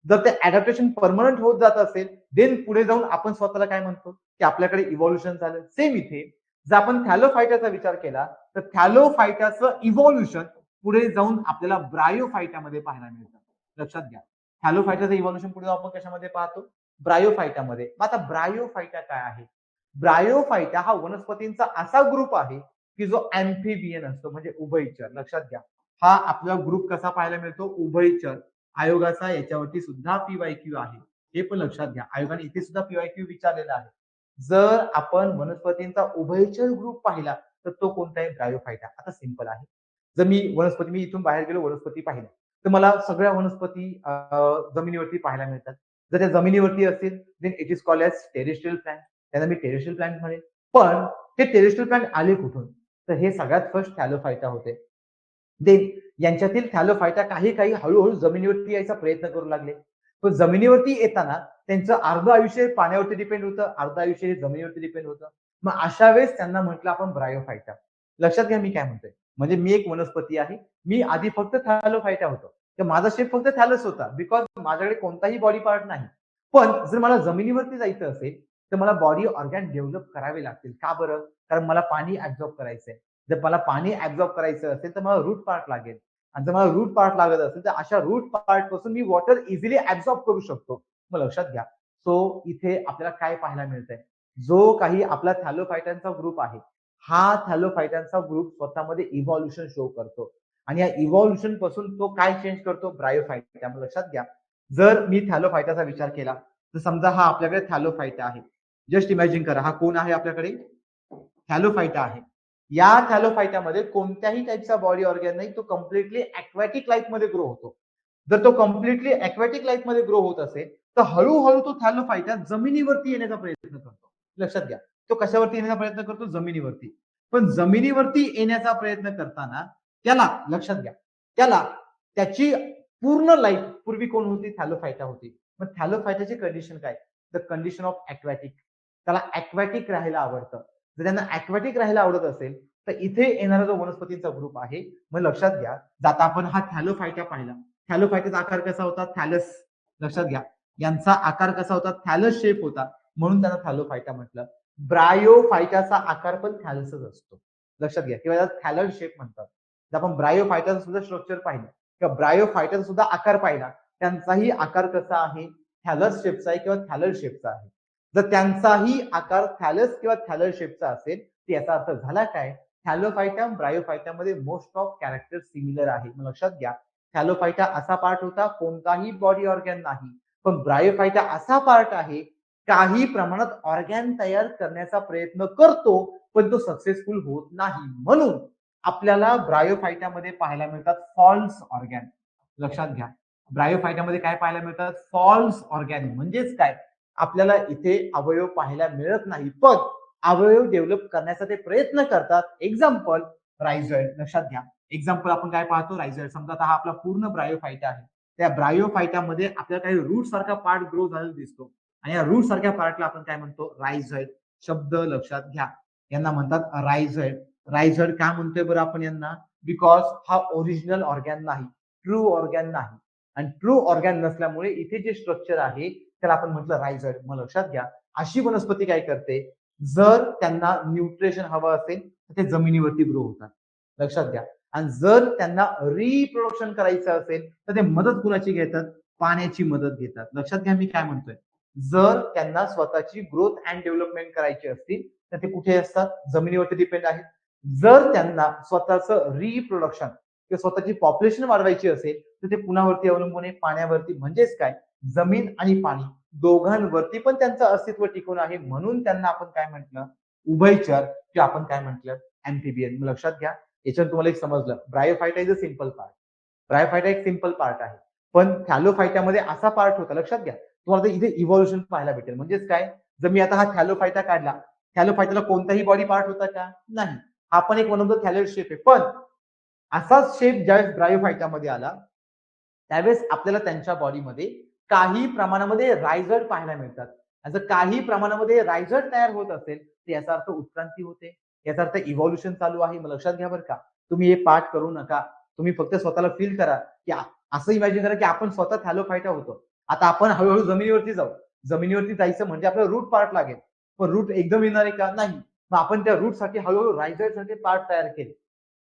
जर ते अडॅप्टेशन परमनंट होत जात असेल देन पुढे जाऊन आपण स्वतःला काय म्हणतो की आपल्याकडे इव्हॉल्युशन झालं. सेम इथे जर आपण थॅलोफायटाचा विचार केला तर थॅलोफायटाचं इव्हॉल्युशन पुढे जाऊन आपल्याला ब्रायोफायटामध्ये पाहायला मिळतं. लक्षात घ्या, थॅलोफायटाचं इव्हॉल्युशन पुढे जाऊन आपण कशामध्ये पाहतो? ब्रायोफायटामध्ये. मग आता ब्रायोफायटा काय आहे? ब्रायोफायटा हा वनस्पतींचा असा ग्रुप आहे की जो अँफिबियन असतो, म्हणजे उभयचर. लक्षात घ्या, हा आपला ग्रुप कसा पाहायला मिळतो? उभयचर. आयोगाचा याच्यावरती सुद्धा पीवायक्यू आहे, हे पण लक्षात घ्या. आयोगाने इथे सुद्धा पीवायक्यू विचारलेला आहे. जर आपण वनस्पतींचा उभयचर ग्रुप पाहिला तर तो कोणता आहे? ब्रायोफायटा. आता सिंपल आहे, जर मी इथून बाहेर गेलो, वनस्पती पाहिल्या तर मला सगळ्या वनस्पती जमिनीवरती पाहायला मिळतात. जर त्या जमिनीवरती असतील then it is called as terrestrial plant. त्यांना मी टेरेस्ट्रियल प्लांट म्हणेन. पण ते टेरेस्ट्रियल प्लांट आले कुठून? तर हे सगळ्यात फर्स्ट थॅलोफायटा होते. देन यांच्यातील थॅलोफायटा काही काही हळूहळू जमिनीवरती यायचा प्रयत्न करू लागले. तो जमिनीवरती येताना त्यांचं अर्ध आयुष्य पाण्यावरती डिपेंड होतं, अर्ध आयुष्य हे जमिनीवरती डिपेंड होतं. मग अशा वेळेस त्यांना म्हटलं आपण ब्रायोफायटा. लक्षात घ्या मी काय म्हणतोय, म्हणजे मी एक वनस्पती आहे, मी आधी फक्त थॅलोफायटा होतो. तर माझा शेप फक्त थॅलस होता बिकॉज माझ्याकडे कोणताही बॉडी पार्ट नाही. पण जर मला जमिनीवरती जायचं असेल तर मला बॉडी ऑर्गॅन डेव्हलप करावे लागतील. का बरं? कारण मला पाणी ऍब्झॉर्ब करायचंय. जर मला पाणी ऍब्झॉर्ब करायचं असेल तर मला रूट पार्ट लागेल. आणि जर मला रूट पार्ट लागत असेल तर अशा रूट पार्ट पासून मी वॉटर इझिली ऍब्झॉर्ब करू शकतो. मग लक्षात घ्या. सो इथे आपल्याला काय पाहायला मिळतंय? जो काही आपला थॅलोफायटांचा ग्रुप आहे, हा थॅलोफायटांचा ग्रुप स्वतःमध्ये इव्हॉल्युशन शो करतो. आणि या इव्हॉल्युशन पासून तो काय चेंज करतो? ब्रायोफायटा. त्यामुळे लक्षात घ्या, जर मी थॅलोफायटाचा विचार केला तर समजा हा आपल्याकडे थॅलोफायटा आहे. जस्ट इमॅजिन करा, हा कोण आहे आपल्याकडे? थॅलोफायटा आहे. या थॅलोफायटामध्ये कोणत्याही टाईपचा बॉडी ऑर्गॅन नाही, तो कम्प्लिटली अक्वॅटिक लाईफ मध्ये ग्रो होतो. जर तो कम्प्लिटली अक्वॅटिक लाईफ मध्ये ग्रो होत असेल तर हळूहळू तो थॅलोफायटा जमिनीवरती येण्याचा प्रयत्न करतो. लक्षात घ्या, तो कशावरती येण्याचा प्रयत्न करतो? जमिनीवरती. पण जमिनीवरती येण्याचा प्रयत्न करताना त्याला, लक्षात घ्या, त्याला त्याची पूर्ण लाईफ पूर्वी कोण होती? थॅलोफायटा होती. मग थॅलोफायटाची कंडिशन काय? The condition of aquatic. त्याला अक्वॅटिक राहायला आवडतं. जर त्यांना अक्वॅटिक राहायला आवडत असेल तर इथे येणारा जो वनस्पतींचा ग्रुप आहे, मग लक्षात घ्या, जाता आपण हा थॅलोफायटा पाहिला. थॅलोफायटाचा आकार कसा होता? थॅलस. लक्षात घ्या, यांचा आकार कसा होता? थॅलस शेप होता, म्हणून त्यांना थॅलोफायटा म्हटलं. ब्रायोफायटाचा आकार पण थॅलसच असतो. लक्षात घ्या, किंवा थॅलड शेप म्हणतात. जर आपण ब्रायोफायटाचं सुद्धा स्ट्रक्चर पाहिलं किंवा ब्रायोफायटाचा सुद्धा आकार पाहिला, त्यांचाही आकार कसा आहे? थॅलस शेपचा आहे किंवा थॅलड शेपचा आहे. जर त्यांचाही आकार थॅलस किंवा थॅलड शेपचा असेल तर याचा अर्थ झाला काय? थॅलोफायटा ब्रायोफायटामध्ये मोस्ट ऑफ कॅरेक्टर सिमिलर आहे. मग लक्षात घ्या, थॅलोफायटा असा पार्ट होता कोणताही बॉडी ऑर्गॅन नाही, पण ब्रायोफायटा असा पार्ट आहे काही प्रमाणात ऑर्गॅन तयार करण्याचा प्रयत्न करतो, पण तो सक्सेसफुल होत नाही. म्हणून आपल्याला ब्रायोफायटामध्ये पाहायला मिळतात फॉल्स ऑर्गॅन. लक्षात घ्या, ब्रायोफायटामध्ये काय पाहायला मिळतात? False organ. म्हणजेच काय? आपल्याला इथे अवयव पाहायला मिळत नाही, पण अवयव डेव्हलप करण्याचा ते प्रयत्न करतात. एक्झाम्पल रायझॉइड. लक्षात घ्या, एक्झाम्पल आपण काय पाहतो? रायझॉइड. समजा आता हा आपला पूर्ण ब्रायोफायटा आहे. त्या ब्रायोफायटामध्ये आपल्याला काही रूट सारखा पार्ट ग्रो झालेला दिसतो आणि या रूट सारख्या पार्टला आपण काय म्हणतो? रायझॉइड. शब्द लक्षात घ्या, यांना म्हणतात रायझॉइड. रायझॉइड का म्हणतोय बरं आपण यांना? बिकॉज हा ओरिजिनल ऑर्गॅन नाही, ट्रू ऑर्गॅन नाही. आणि ट्रू ऑर्गॅन नसल्यामुळे इथे जे स्ट्रक्चर आहे त्याला आपण म्हटलं रायझॉइड. मग लक्षात घ्या, अशी वनस्पती काय करते? जर त्यांना न्यूट्रिशन हवं असेल तर ते जमिनीवरती ग्रो होतात. लक्षात घ्या. आणि जर त्यांना रिप्रोडक्शन करायचं असेल तर ते मदत कुणाची घेतात? पाण्याची मदत घेतात. लक्षात घ्या मी काय म्हणतोय. जर त्यांना स्वतःची ग्रोथ अँड डेव्हलपमेंट करायची असतील तर ते कुठे असतात? जमिनीवरती डिपेंड आहेत. जर त्यांना स्वतःचं रिप्रोडक्शन किंवा स्वतःची पॉप्युलेशन वाढवायची असेल तर ते कुणावरती अवलंबून आहे? पाण्यावरती. म्हणजेच काय? जमीन आणि पाणी दोघांवरती पण त्यांचं अस्तित्व टिकून आहे. म्हणून त्यांना आपण काय म्हटलं? उभयचर किंवा आपण काय म्हटलं? अँफिबियन. लक्षात घ्या, याच्यात तुम्हाला एक समजलं, Bryophyta is a simple part. Bryophyta एक सिंपल पार्ट आहे, पण थॅलोफायटामध्ये असा पार्ट होता. लक्षात घ्या, तुम्हाला इथे इव्हॉल्युशन पाहायला भेटेल. म्हणजेच काय? जर मी आता हा थॅलोफायटा काढला, थॅलोफायटाला कोणताही बॉडी पार्ट होता का? नाही. हा पण एक वन ऑफ द थॅलोइड शेप आहे. पण असाच शेप ज्यावेळेस ब्रायोफायटामध्ये आला त्यावेळेस आपल्याला त्यांच्या बॉडीमध्ये काही प्रमाणामध्ये रायझॉइड पाहायला मिळतात. जर काही प्रमाणामध्ये रायझॉइड तयार होत असेल तर याचा अर्थ उत्क्रांती होते, याचा अर्थ इव्हॉल्युशन चालू आहे. मग लक्षात घ्या बरं का, तुम्ही हे पाठ करू नका. तुम्ही फक्त स्वतःला फील करा की असं इमॅजिन करा की आपण स्वतः थॅलोफायटा होतो. आता आपण हळूहळू जमिनीवरती जाऊ. जमिनीवरती जायचं म्हणजे आपल्याला रूट पार्ट लागेल, पण रूट एकदम येणार आहे का? नाही. मग आपण त्या रूट साठी हळूहळू रायझॉइड साठी पार्ट तयार केले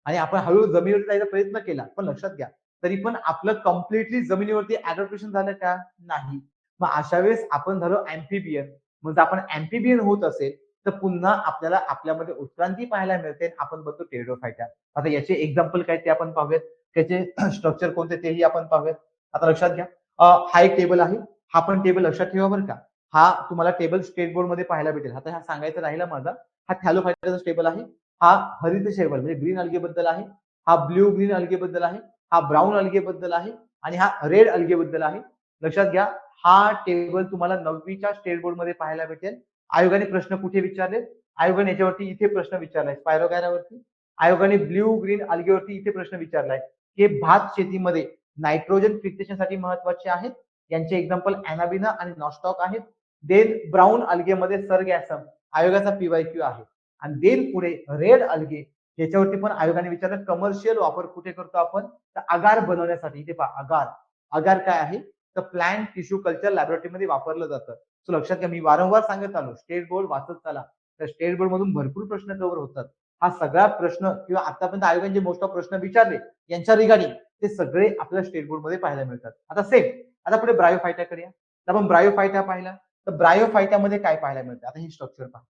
आणि आपण हळूहळू जमिनीवरती जायचा प्रयत्न केला. पण लक्षात घ्या, तरी पण आपलं कम्प्लिटली जमिनीवरती अडॅप्टेशन झालं का? नाही. मग अशा वेळेस आपण झालो अँफिबियन. म्हणजे आपण अँफिबियन होत असेल तर पुन्हा आपल्याला आपल्यामध्ये उत्क्रांती पाहायला मिळते. आपण बनतो टेरिडोफायटा. आता याचे एक्झाम्पल काय ते आपण पाहूयात, त्याचे स्ट्रक्चर कोणते तेही आपण पाहूयात. आता लक्षात घ्या, हा एक टेबल आहे. हा पण टेबल लक्षात ठेवा बरं का. हा तुम्हाला टेबल स्टेट बोर्ड मध्ये पाहायला भेटेल. आता हा सांगायचं राहिला माझा, हा थॅलोफायटाचा टेबल आहे. हा हरित टेबल म्हणजे ग्रीन अल्गे बद्दल आहे. हा ब्ल्यू ग्रीन अल्गे बद्दल आहे. हा ब्राऊन अल्गे बद्दल आहे आणि हा रेड अल्गे बद्दल आहे. लक्षात घ्या, हा टेबल तुम्हाला 9वीच्या स्टेट बोर्ड मध्ये पाहायला भेटेल. आयोगाने प्रश्न कुठे विचारले? आयोगाने याच्यावरती इथे प्रश्न विचारलाय, स्पायरोगायरावरती. आयोगाने ब्ल्यू ग्रीन अल्गेवरती इथे प्रश्न विचारलाय की भात शेतीमध्ये नायट्रोजन फिक्सेशनसाठी महत्वाचे आहेत. यांचे एक्झाम्पल अॅनाबिना आणि नॉस्टॉक आहेत. देन ब्राऊन अल्गेमध्ये सरगॅसम आयोगाचा पीवायक्यू आहे. आणि देन पुढे रेड अल्गे याच्यावरती पण आयोगाने विचारलं कमर्शियल वापर कुठे करतो आपण, तर अगार बनवण्यासाठी. इथे पहा अगार. अगार काय आहे, तर प्लांट टिश्यू कल्चर लॅबोरेटरीमध्ये वापरलं जातं. सो लक्षात घ्या, मी वारंवार सांगत आलो स्टेट बोर्ड वाचत चला. तर स्टेट बोर्ड मधून भरपूर प्रश्न कव्हर होतात. हा सगळा प्रश्न किंवा आतापर्यंत आयोगाने जे मोस्ट ऑफ प्रश्न विचारले यांच्या रिगार्डिंग ते सगळे आपल्या स्टेट बोर्ड मध्ये पाहायला मिळतात. आता सेम, आता पुढे ब्रायोफायटाकडे या. तर आपण ब्रायोफायटा पाहिला, तर ब्रायोफायटामध्ये काय पाहायला मिळतं, आता हे स्ट्रक्चर पहा.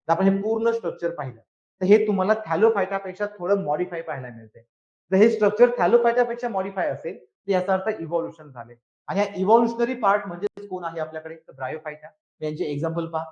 तर आपण हे पूर्ण स्ट्रक्चर पाहिलं, तर हे तुम्हाला थॅलोफायटापेक्षा थोडं मॉडिफाय पाहायला मिळते. जर हे स्ट्रक्चर थॅलोफायटापेक्षा मॉडिफाय असेल तर याचा अर्थ इव्हॉल्युशन झाले. आणि या इव्हॉल्युशनरी पार्ट म्हणजे कोण आहे आपल्याकडे, तर ब्रायोफायटा. यांचे एक्झाम्पल पहा.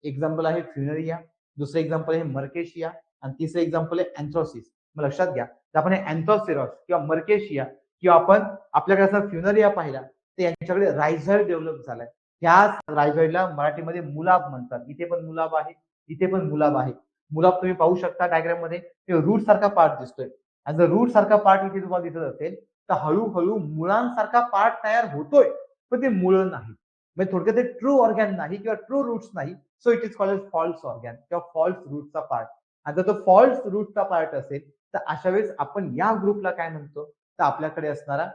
एक्झाम्पल आहे फ्युनरिया, दुसरं एक्झाम्पल आहे मर्केशिया आणि तिसरं एक्झाम्पल आहे अँथ्रोसिस. मग लक्षात घ्या, तर आपण अँथ्रोसिरॉस किंवा मर्केशिया किंवा आपण आपल्याकडे असं फ्युनरिया पाहिला तर यांच्याकडे रायझॉइड डेव्हलप झालाय. त्याच रायझॉइडला मराठीमध्ये मुलाब म्हणतात. इथे पण मुलाब आहे, इथे पण मुलाब आहे. मुलाब तुम्ही पाहू शकता डायग्राम मध्ये, रूट सारखा पार्ट दिसतोय. आणि जर रूट सारखा पार्ट इथे तुम्हाला दिसत असेल तर हळूहळू मुळांसारखा पार्ट तयार होतोय, पण ते मुळ नाही. म्हणजे थोडक्यात ते ट्रू ऑर्गॅन नाही किंवा ट्रू रूट्स नाही. So it is called as false organ किंवा फॉल्स रूटचा पार्ट. आणि जर तो फॉल्स रूटचा पार्ट असेल तर अशा वेळेस आपण या ग्रुपला काय म्हणतो, तर आपल्याकडे असणारा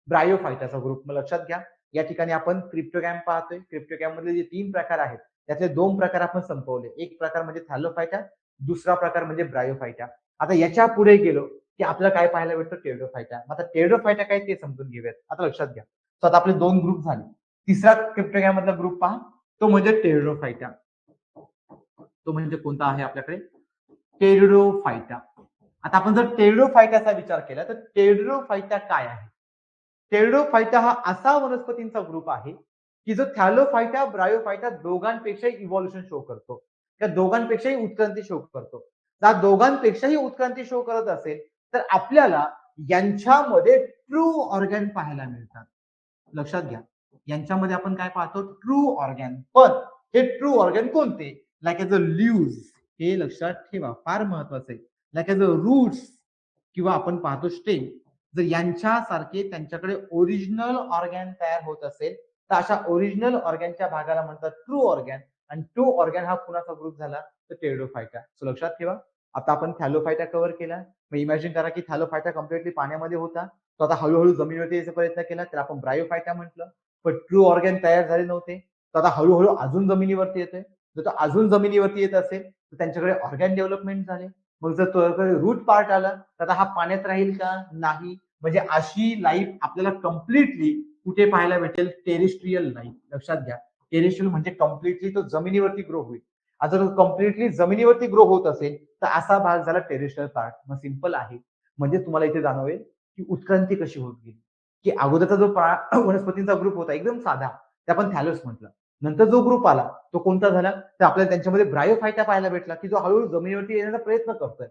ब्रायोफायटाचा ग्रुप. मग लक्षात घ्या, या ठिकाणी आपण क्रिप्टोगॅम पाहतोय. क्रिप्टोगॅम मधले जे 3 प्रकार आहेत त्यातले 2 प्रकार आपण संपवले. एक प्रकार म्हणजे थॅलोफायटा, दुसरा प्रकार म्हणजे ब्रायोफायटा. आता याच्या पुढे गेलो की आपल्याला काय पाहायला भेटतं, टेरिडोफायटा. आता टेरिडोफायटा काय ते समजून घेऊयात. आता लक्षात घ्या, तर आता आपले 2 ग्रुप झाले. तिसरा क्रिप्टोगॅम मधला ग्रुप पहा, तो म्हणजे टेरिडोफायटा. तो म्हणजे कोणता आहे आपल्याकडे, टेरिडोफायटा. आता आपण जर टेरिडोफायटाचा विचार केला तर टेरिडोफायटा काय आहे. टेरिडोफायटा हा असा वनस्पतींचा ग्रुप आहे की जो थॅलोफायटा ब्रायोफायटा दोघांपेक्षा इव्हॉल्युशन शो करतो, त्या दोघांपेक्षाही उत्क्रांती शो करतो. त्या दोघांपेक्षाही उत्क्रांती शो करत असेल तर आपल्याला यांच्यामध्ये ट्रू ऑर्गॅन पाहायला मिळतात. लक्षात घ्या, यांच्यामध्ये आपण काय पाहतो, ट्रू ऑर्गॅन. पण हे ट्रू ऑर्गॅन कोणते, लाईक एज अ ल्यूज, हे लक्षात ठेवा, फार महत्वाचं आहे. लाईक एज अ रूट्स किंवा आपण पाहतो स्टेम, जर यांच्यासारखे त्यांच्याकडे ओरिजिनल ऑर्गॅन तयार होत असेल तर अशा ओरिजिनल ऑर्गॅनच्या भागाला म्हणतात ट्रू ऑर्गॅन. आणि ट्रू ऑर्गॅन हा कुणाचा ग्रुप झाला, तर टेरिडोफायटा. सो लक्षात ठेवा, आता आपण थॅलोफायटा कव्हर केला. मग इमॅजिन करा की थॅलोफायटा कम्प्लिटली पाण्यामध्ये होता, तो आता हळूहळू जमिनीवरती यायचा प्रयत्न केला तर आपण ब्रायोफायटा म्हटलं. पण ट्रू ऑर्गॅन तयार झाले नव्हते, तर आता हळूहळू अजून जमिनीवरती येतोय. जर तो अजून जमिनीवरती येत असेल तर त्यांच्याकडे ऑर्गॅन डेव्हलपमेंट झाले. मग जर तो रूट पार्ट आला तर आता हा पाण्यात राहील का, नाही. म्हणजे अशी लाईफ आपल्याला कम्प्लिटली कुठे पाहायला भेटेल, टेरिस्ट्रियल लाईफ. लक्षात घ्या, टेरिस्ट्रियल म्हणजे कम्प्लिटली तो जमिनीवरती ग्रो होईल. आता जर कम्प्लिटली जमिनीवरती ग्रो होत असेल तर असा भाग झाला टेरिस्ट्रियल पार्ट. मग सिंपल आहे, म्हणजे तुम्हाला इथे जाणवेल की उत्क्रांती कशी होत गेली. की अगोदरचा जो वनस्पतींचा ग्रुप होता एकदम साधा, ते आपण थॅलोस म्हटलं. नंतर जो ग्रुप आला तो कोणता झाला, तर आपल्याला त्यांच्यामध्ये ब्रायोफायटा पाहायला भेटला की जो हळूहळू जमिनीवरती येण्याचा प्रयत्न करतोय.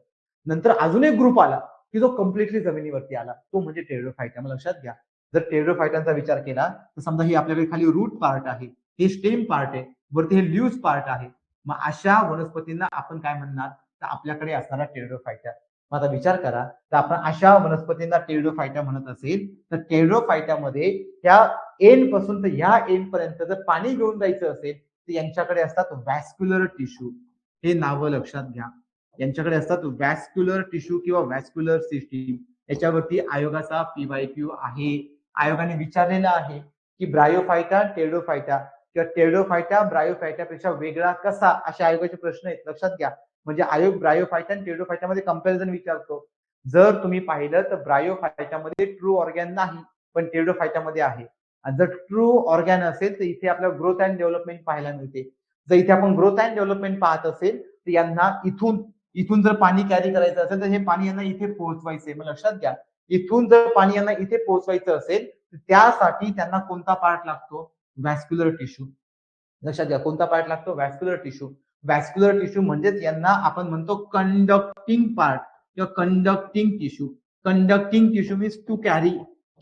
नंतर अजून एक ग्रुप आला की जो कम्प्लिटली जमिनीवरती आला, तो म्हणजे टेरिडोफायटा. मग लक्षात घ्या, जर टेरिडोफायटांचा विचार केला तर समजा ही आपल्याकडे खाली रूट पार्ट आहे, हे स्टेम पार्ट आहे, वरती हे ल्यूज पार्ट आहे. मग अशा वनस्पतींना आपण काय म्हणणार, तर आपल्याकडे असणारा टेरिडोफायटा. मग आता विचार करा, तर आपण अशा वनस्पतींना टेरिडोफायटा म्हणत असेल तर टेरिडोफायटामध्ये त्या एंड पासून तर ह्या एंड पर्यंत जर पाणी घेऊन जायचं असेल तर यांच्याकडे असतात व्हॅस्क्युलर टिश्यू. हे नावं लक्षात घ्या, यांच्याकडे असतात व्हॅस्क्युलर टिश्यू किंवा व्हॅस्क्युलर सिस्टीम. याच्यावरती आयोगाचा PYQ आहे. आयोगाने विचारलेला आहे की ब्रायोफायटा टेरिडोफायटा किंवा टेरिडोफायटा ब्रायोफायटापेक्षा वेगळा कसा, असे आयोगाचे प्रश्न आहेत. लक्षात घ्या, म्हणजे आयोग ब्रायोफायटा आणि टेरिडोफायटामध्ये कंपॅरिझन विचारतो. जर तुम्ही पाहिलं तर ब्रायोफायटामध्ये ट्रू ऑर्गॅन नाही, पण टेरिडोफायटामध्ये आहे. आणि जर ट्रू ऑर्गॅन असेल तर इथे आपल्याला ग्रोथ अँड डेव्हलपमेंट पाहायला मिळते. जर इथे आपण ग्रोथ अँड डेव्हलपमेंट पाहत असेल तर यांना इथून इथून जर पाणी कॅरी करायचं असेल तर हे पाणी यांना इथे पोहोचवायचंय. मग लक्षात घ्या, इथून जर पाणी यांना इथे पोहोचवायचं असेल तर त्यासाठी त्यांना कोणता पार्ट लागतो, व्हॅस्क्युलर टिश्यू. लक्षात घ्या, कोणता पार्ट लागतो, व्हॅस्क्युलर टिश्यू. व्हॅस्क्युलर टिश्यू म्हणजेच यांना आपण म्हणतो कंडक्टिंग पार्ट किंवा conducting tissue. Conducting tissue means to carry,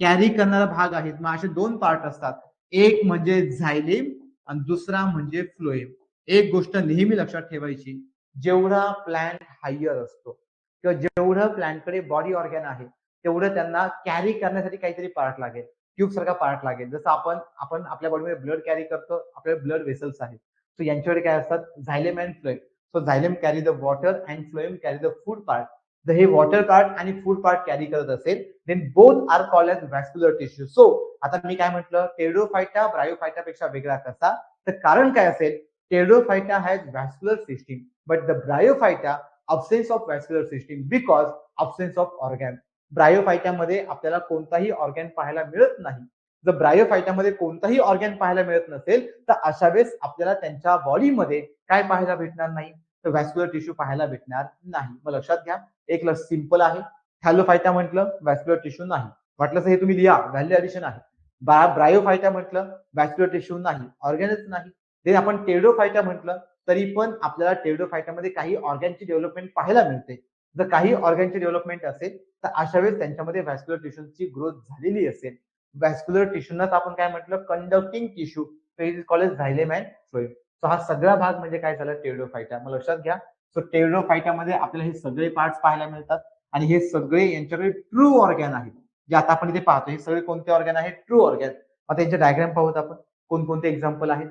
carry करणारा भाग आहेत. मग असे 2 पार्ट असतात, एक म्हणजे झायलेम आणि दुसरा म्हणजे फ्लोएम. एक गोष्ट नेहमी लक्षात ठेवायची, जेवढा प्लांट हायर असतो किंवा जेवढं प्लांटकडे बॉडी ऑर्गॅन आहे तेवढं त्यांना कॅरी करण्यासाठी काहीतरी पार्ट लागेल, ट्यूब सारखा पार्ट लागेल. जसं आपण आपण आपल्या बॉडीमध्ये ब्लड कॅरी करतो, आपल्याला ब्लड वेसल्स आहेत. सो यांच्याकडे काय असतात, xylem and phloem. So xylem carry the water and phloem carry the food part. जर हे वॉटर पार्ट आणि फूड पार्ट कॅरी करत असेल then both are called as vascular tissue. So आता मी काय म्हटलं, टेरिडोफायटा ब्रायोफायटापेक्षा वेगळा कसा, तर कारण काय असेल, Pteridophyta has vascular system but the Bryophyta absence of vascular system because absence of organ. ब्रायोफायटामध्ये आपल्याला कोणताही ऑर्गॅन पाहायला मिळत नाही. जर ब्रायोफायटामध्ये कोणताही ऑर्गॅन पाहायला मिळत नसेल तर अशा वेळेस आपल्याला त्यांच्या बॉडीमध्ये काय पाहायला भेटणार नाही, तर व्हॅस्क्युलर टिश्यू पाहायला भेटणार नाही. मग लक्षात घ्या, एक सिंपल आहे. थॅलोफायटा म्हटलं व्हॅस्क्युलर टिश्यू नाही, वाटलं हे तुम्ही लिहा, व्हॅल्यू ऍडिशन आहे. ब्रायोफायटा म्हटलं व्हॅस्क्युलर टिश्यू नाही, ऑर्गॅनच नाही. देन आपण टेरिडोफायटा म्हटलं तरी पण आपल्याला टेरिडोफायटामध्ये काही ऑर्गॅनची डेव्हलपमेंट पाहायला मिळते. जर काही ऑर्गॅनची डेव्हलपमेंट असेल तर अशा वेळेस त्यांच्यामध्ये व्हॅस्क्युलर टिश्यूची ग्रोथ झालेली असेल. व्हॅस्क्युलर टिश्यूनाच आपण काय म्हटलं, conducting tissue, it is called as xylem and phloem. So हा सगळा भाग म्हणजे काय झाला, टेरिडोफायटा. मग लक्षात घ्या, सो टेरिडोफायटामध्ये आपल्याला हे सगळे पार्ट्स पाहायला मिळतात आणि हे सगळे यांच्याकडे ट्रू ऑर्गॅन आहेत. जे आता आपण इथे पाहतो हे सगळे कोणते ऑर्गॅन आहेत, ट्रू ऑर्गॅन. आता यांचे डायग्राम पाहूत आपण, कोणकोणते एक्झाम्पल आहेत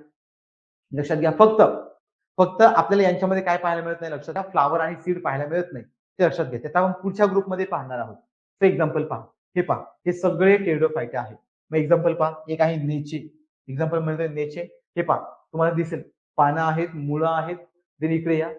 लक्षात घ्या. फक्त आपल्याला यांच्यामध्ये काय पाहायला मिळत नाही, लक्षात घ्या, फ्लावर आणि सीड पाहायला मिळत नाही, ते लक्षात घ्या. त्याचा आपण पुढच्या ग्रुपमध्ये पाहणार आहोत. तर एक्झाम्पल पहा, हे पहा, हे सगळे टेरिडोफायटा आहेत. मग एक्झाम्पल पहा, एक आहे नेचे, एक्झाम्पल म्हणजे नेचे. हे पहा, तुम्हाला दिसेल पानं आहेत, मुळं आहेत. देन इकडे या,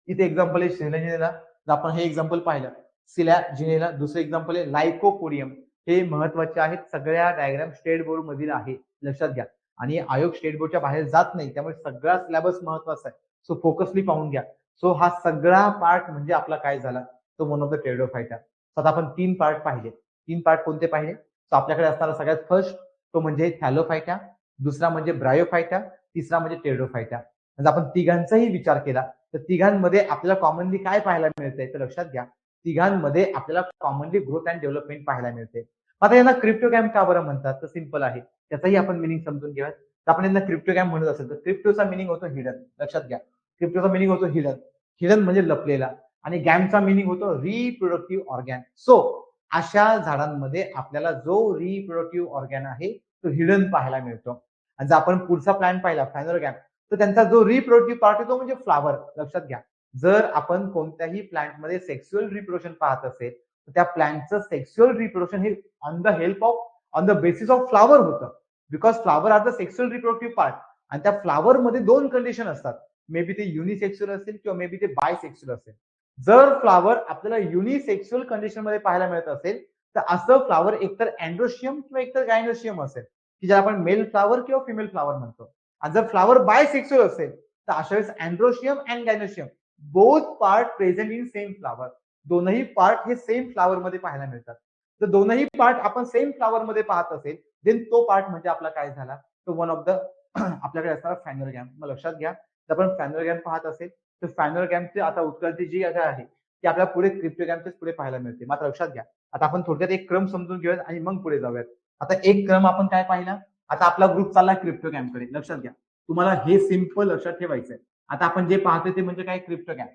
इथे एक्झाम्पल आहे सिलेजिनेला. आपण हे एक्झाम्पल पाहिलं सिलॅजिनेला. दुसरं एक्झाम्पल आहे लायकोपोडियम. हे महत्वाचे आहेत, सगळ्या डायग्राम स्टेट बोर्ड मधील आहे, लक्षात घ्या. आणि आयोग स्टेट बोर्डच्या बाहेर जात नाही, त्यामुळे सगळा सिलेबस महत्वाचा आहे. सो फोकसली पाहून घ्या. सो हा सगळा पार्ट म्हणजे आपला काय झाला, तो वन ऑफ द टेरिडोफायटा. आता आपण 3 पार्ट पाहिले. 3 पार्ट कोणते पाहिले, तर आपल्याकडे असणारा सगळ्यात फर्स्ट तो म्हणजे थॅलोफायटा, दुसरा म्हणजे ब्रायोफायटा, तिसरा म्हणजे टेरिडोफायटा. म्हणजे आपण तिघांचाही विचार केला तर तिघांमध्ये आपल्याला कॉमनली काय पाहायला मिळतंय, तर लक्षात घ्या, तिघांमध्ये आपल्याला कॉमनली ग्रोथ अँड डेव्हलपमेंट पाहायला मिळते. आता यांना क्रिप्टोगॅम का बरं म्हणतात, तर सिंपल आहे, त्याचाही आपण मिनिंग समजून घेऊया. तर आपण यांना क्रिप्टोगॅम म्हणत असेल तर क्रिप्टोचा मिनिंग होतो हिडन. लक्षात घ्या, क्रिप्टोचा मिनिंग होतो हिडन. हिडन म्हणजे लपलेला, आणि गॅमचा मिनिंग होतो रिप्रोडक्टिव्ह ऑर्गॅन. सो अशा झाडांमध्ये आपल्याला जो रिप्रोडक्टिव्ह ऑर्गॅन आहे तो हिडन पाहायला मिळतो. आणि जर आपण पुढचा प्लॅन पाहिला फॅनोरगॅम, तर त्यांचा जो रिप्रोडक्टिव्ह पार्ट आहे तो म्हणजे फ्लावर. लक्षात घ्या, जर आपण कोणत्याही प्लांटमध्ये सेक्शुअल रिप्रोडक्शन पाहत असेल तर त्या प्लांटचं सेक्शुअल रिप्रोडक्शन हे on the help of, on the basis of flower होतं. Because flower are the sexual reproductive part. आणि त्या फ्लावर मध्ये 2 कंडिशन असतात, मे बी ते युनिसेक्शुअल असेल किंवा मे बी ते बायसेक्शुअल असेल. जर फ्लावर आपल्याला युनिसेक्शुअल कंडिशन मध्ये पाहायला मिळत असेल तर असं फ्लावर एकतर अँड्रोशियम किंवा एकतर गायनोशियम असेल, की ज्याला आपण मेल फ्लावर किंवा फिमेल फ्लावर म्हणतो. आणि जर फ्लावर बायसेक्शुअल असेल तर अशा वेळेस androecium and gynoecium both part present in same flower. दोनही पार्ट हे सेम फ्लावर मध्ये पाहायला मिळतात. तर दोनही पार्ट आपण सेम फ्लावर मध्ये पाहत असेल देन तो पार्ट म्हणजे आपला काय झाला, तो वन ऑफ द आपल्याकडे असणारा फॅनोरगॅम. मग लक्षात घ्या, जर आपण फॅनोरगॅम पाहत असेल तर फॅनोरगॅमची आता उत्पत्ती जी आहे ती आपल्याला पुढे क्रिप्टोगॅमच्याच पुढे पाहायला मिळते. मात्र लक्षात घ्या, आता आपण थोडक्यात एक क्रम समजून घेऊयात आणि मग पुढे जाऊयात. आता एक क्रम आपण काय पाहिला, आता आपला ग्रुप चालला क्रिप्टोगॅमकडे. लक्षात घ्या, तुम्हाला हे सिंपल लक्षात ठेवायचंय. आता आपण जे पाहतोय ते म्हणजे काय, क्रिप्टोगॅम.